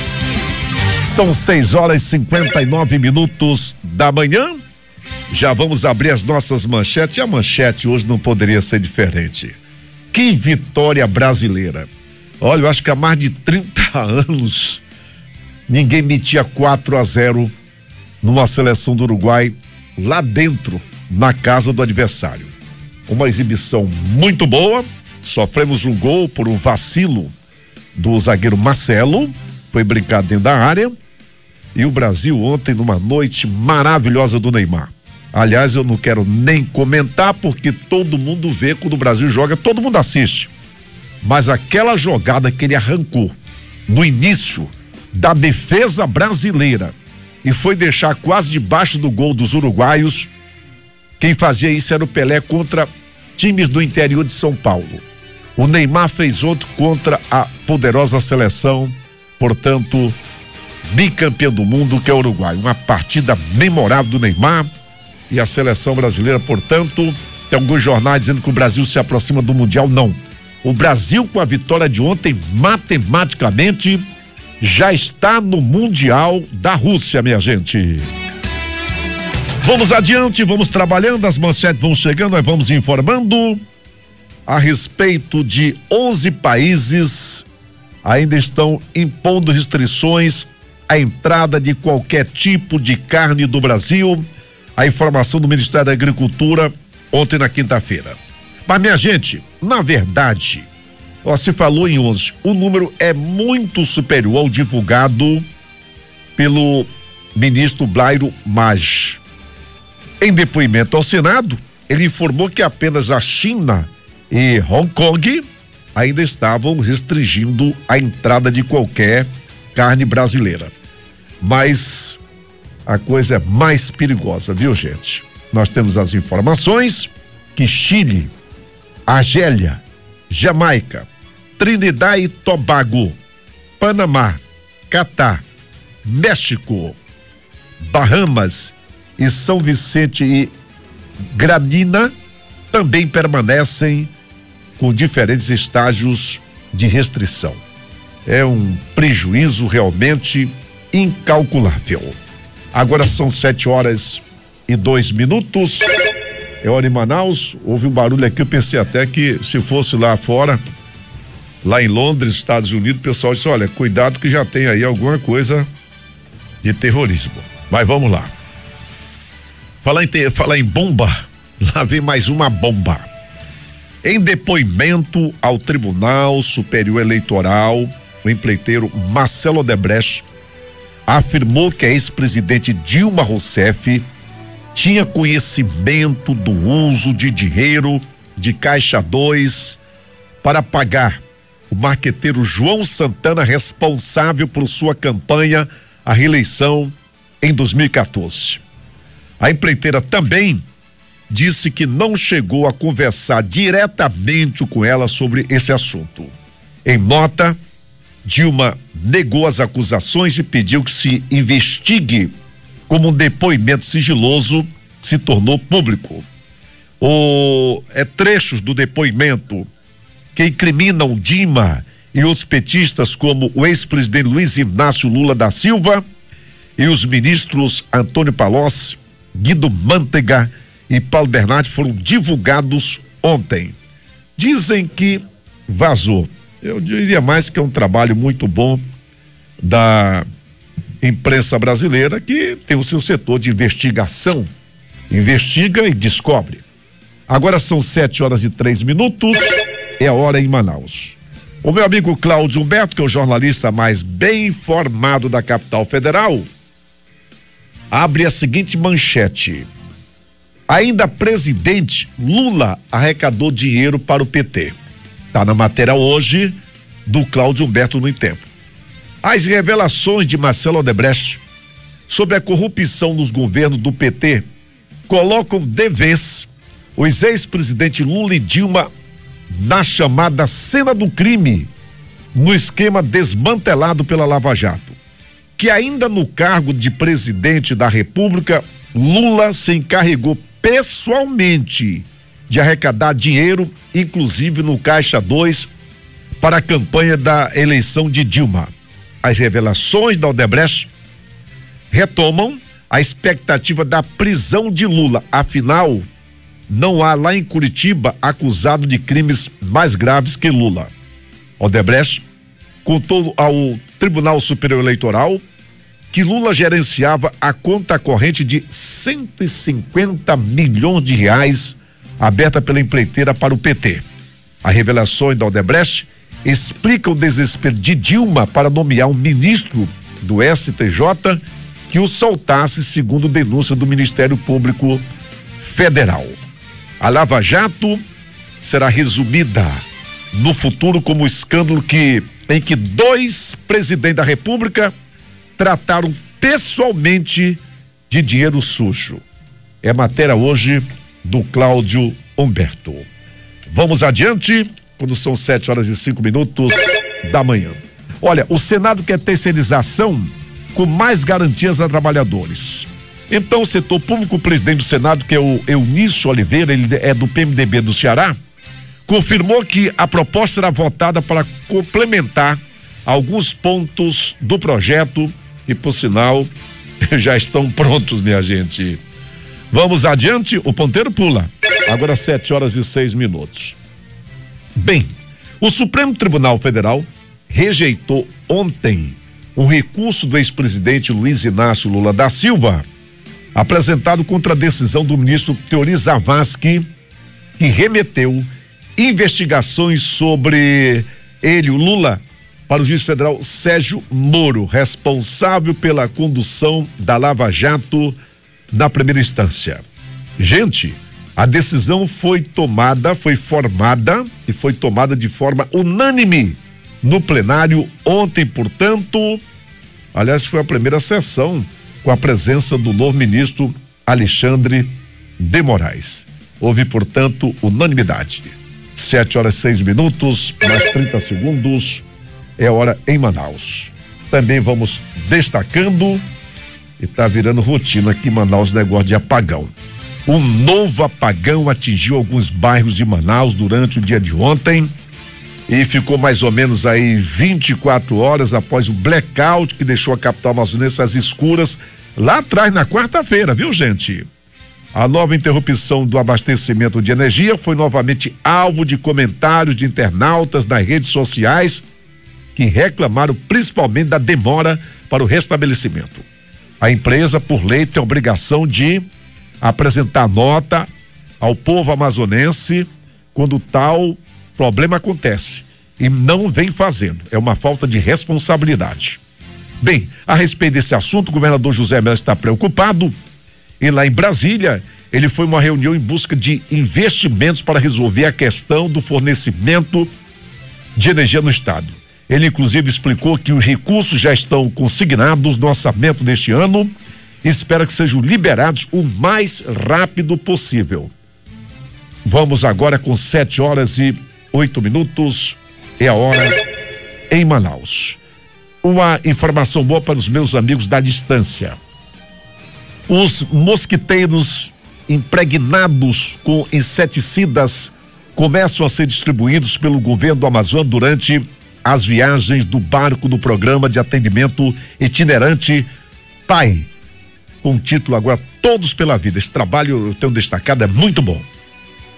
São 6 horas e 59 minutos da manhã. Já vamos abrir as nossas manchetes. E a manchete hoje não poderia ser diferente. Que vitória brasileira. Olha, eu acho que há mais de 30 anos ninguém metia 4-0 numa seleção do Uruguai lá dentro, na casa do adversário. Uma exibição muito boa. Sofremos um gol por um vacilo do zagueiro Marcelo, foi brincado dentro da área. E o Brasil ontem numa noite maravilhosa do Neymar. Aliás, eu não quero nem comentar, porque todo mundo vê quando o Brasil joga, todo mundo assiste. Mas aquela jogada que ele arrancou no início da defesa brasileira e foi deixar quase debaixo do gol dos uruguaios, quem fazia isso era o Pelé contra times do interior de São Paulo. O Neymar fez ontem contra a poderosa seleção, portanto, bicampeão do mundo, que é o Uruguai. Uma partida memorável do Neymar e a seleção brasileira, portanto, tem alguns jornais dizendo que o Brasil se aproxima do Mundial. Não. O Brasil, com a vitória de ontem, matematicamente já está no Mundial da Rússia, minha gente. Vamos adiante, vamos trabalhando, as manchetes vão chegando, nós vamos informando. A respeito de 11 países ainda estão impondo restrições à entrada de qualquer tipo de carne do Brasil. A informação do Ministério da Agricultura ontem na quinta-feira. Mas, minha gente, na verdade, se falou em 11, o número é muito superior ao divulgado pelo ministro Blairo Maggi. Em depoimento ao Senado, ele informou que apenas a China e Hong Kong ainda estavam restringindo a entrada de qualquer carne brasileira. Mas a coisa é mais perigosa, viu, gente? Nós temos as informações que Chile, Argélia, Jamaica, Trinidad e Tobago, Panamá, Catar, México, Bahamas e São Vicente e Granada também permanecem com diferentes estágios de restrição. É um prejuízo realmente incalculável. Agora são 7 horas e 2 minutos. É hora em Manaus, houve um barulho aqui, eu pensei até que se fosse lá fora, lá em Londres, Estados Unidos, o pessoal disse, olha, cuidado que já tem aí alguma coisa de terrorismo. Mas vamos lá. Falar em bomba, lá vem mais uma bomba. Em depoimento ao Tribunal Superior Eleitoral, o empreiteiro Marcelo Odebrecht afirmou que a ex-presidente Dilma Rousseff tinha conhecimento do uso de dinheiro de Caixa 2 para pagar o marqueteiro João Santana, responsável por sua campanha à reeleição em 2014. A empreiteira também disse que não chegou a conversar diretamente com ela sobre esse assunto. Em nota, Dilma negou as acusações e pediu que se investigue como um depoimento sigiloso se tornou público. Trechos do depoimento que incriminam Dilma e os petistas como o ex-presidente Luiz Inácio Lula da Silva e os ministros Antônio Palocci, Guido Mantega e Paulo Bernardi foram divulgados ontem. Dizem que vazou. Eu diria mais que é um trabalho muito bom da imprensa brasileira, que tem o seu setor de investigação, investiga e descobre. Agora são 7h03, é a hora em Manaus. O meu amigo Cláudio Humberto, que é o jornalista mais bem informado da capital federal, abre a seguinte manchete: ainda presidente, Lula arrecadou dinheiro para o PT. Tá na matéria hoje do Cláudio Humberto no Em Tempo. As revelações de Marcelo Odebrecht sobre a corrupção nos governos do PT colocam de vez os ex-presidentes Lula e Dilma na chamada cena do crime, no esquema desmantelado pela Lava Jato. Que ainda no cargo de presidente da República, Lula se encarregou pessoalmente de arrecadar dinheiro, inclusive no Caixa 2, para a campanha da eleição de Dilma. As revelações da Odebrecht retomam a expectativa da prisão de Lula. Afinal, não há lá em Curitiba acusado de crimes mais graves que Lula. Odebrecht contou ao Tribunal Superior Eleitoral que Lula gerenciava a conta corrente de 150 milhões de reais aberta pela empreiteira para o PT. As revelações da Odebrecht explicam o desespero de Dilma para nomear um ministro do STJ que o soltasse, segundo denúncia do Ministério Público Federal. A Lava Jato será resumida no futuro como o escândalo em que 2 presidentes da República trataram pessoalmente de dinheiro sujo. É matéria hoje do Cláudio Humberto. Vamos adiante, quando são 7h05 da manhã. Olha, o Senado quer terceirização com mais garantias a trabalhadores. Então, o setor público, o presidente do Senado, que é o Eunício Oliveira, ele é do PMDB do Ceará, confirmou que a proposta será votada para complementar alguns pontos do projeto e, por sinal, já estão prontos, minha gente. Vamos adiante, o ponteiro pula. Agora 7h06. Bem, o Supremo Tribunal Federal rejeitou ontem um recurso do ex-presidente Luiz Inácio Lula da Silva, apresentado contra a decisão do ministro Teori Zavascki, que remeteu investigações sobre ele, o Lula, para o juiz federal Sérgio Moro, responsável pela condução da Lava Jato na primeira instância. Gente, a decisão foi tomada de forma unânime no plenário ontem, portanto, aliás, foi a primeira sessão com a presença do novo ministro Alexandre de Moraes. Houve, portanto, unanimidade. 7h06, mais 30 segundos, é hora em Manaus. Também vamos destacando, e tá virando rotina aqui em Manaus, negócio de apagão. Um novo apagão atingiu alguns bairros de Manaus durante o dia de ontem e ficou mais ou menos aí 24 horas após o blackout que deixou a capital amazonense às escuras lá atrás, na quarta-feira, viu, gente? A nova interrupção do abastecimento de energia foi novamente alvo de comentários de internautas nas redes sociais que reclamaram principalmente da demora para o restabelecimento. A empresa, por lei, tem a obrigação de apresentar nota ao povo amazonense quando tal problema acontece e não vem fazendo. É uma falta de responsabilidade. Bem, a respeito desse assunto, o governador José Melo está preocupado e lá em Brasília ele foi a uma reunião em busca de investimentos para resolver a questão do fornecimento de energia no estado. Ele inclusive explicou que os recursos já estão consignados no orçamento deste ano e espera que sejam liberados o mais rápido possível. Vamos agora com 7h08, é a hora em Manaus. Uma informação boa para os meus amigos da distância. Os mosquiteiros impregnados com inseticidas começam a ser distribuídos pelo governo do Amazonas durante as viagens do barco do programa de atendimento itinerante PAI, com o título agora Todos pela Vida. Esse trabalho, eu tenho destacado, é muito bom.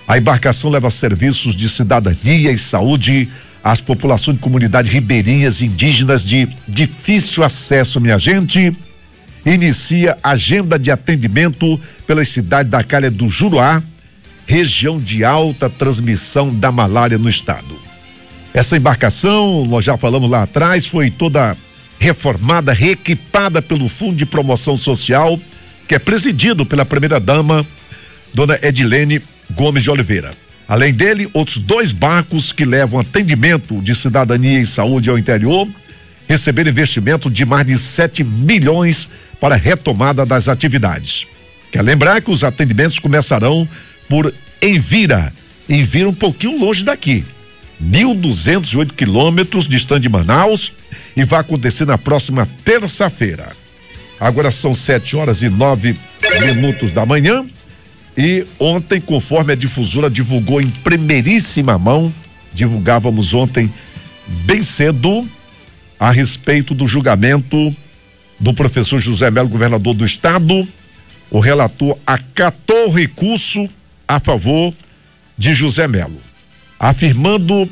A embarcação leva serviços de cidadania e saúde às populações de comunidades ribeirinhas indígenas de difícil acesso, minha gente. Inicia agenda de atendimento pelas cidades da Calha do Juruá, região de alta transmissão da malária no estado. Essa embarcação, nós já falamos lá atrás, foi toda reformada, reequipada pelo Fundo de Promoção Social, que é presidido pela primeira-dama, dona Edilene Gomes de Oliveira. Além dele, outros 2 barcos que levam atendimento de cidadania e saúde ao interior receberam investimento de mais de 7 milhões para a retomada das atividades. Quer lembrar que os atendimentos começarão por Envira um pouquinho longe daqui, 1.208 quilômetros distante de Manaus, e vai acontecer na próxima terça-feira. Agora são 7h09 da manhã. E ontem, conforme a difusora divulgou em primeiríssima mão, divulgávamos ontem bem cedo a respeito do julgamento do professor José Melo, governador do estado. O relator acatou o recurso a favor de José Melo, afirmando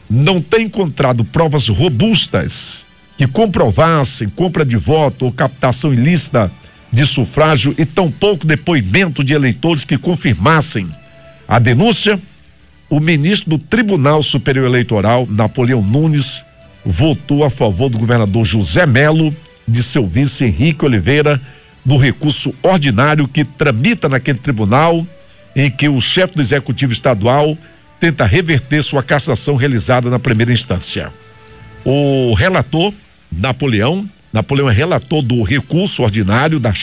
não ter encontrado provas robustas que comprovassem compra de voto ou captação ilícita de sufrágio e tampouco depoimento de eleitores que confirmassem a denúncia. O ministro do Tribunal Superior Eleitoral, Napoleão Nunes, votou a favor do governador José Melo, de seu vice Henrique Oliveira, no recurso ordinário que tramita naquele tribunal, em que o chefe do executivo estadual tenta reverter sua cassação realizada na primeira instância. O relator, Napoleão é relator do recurso ordinário da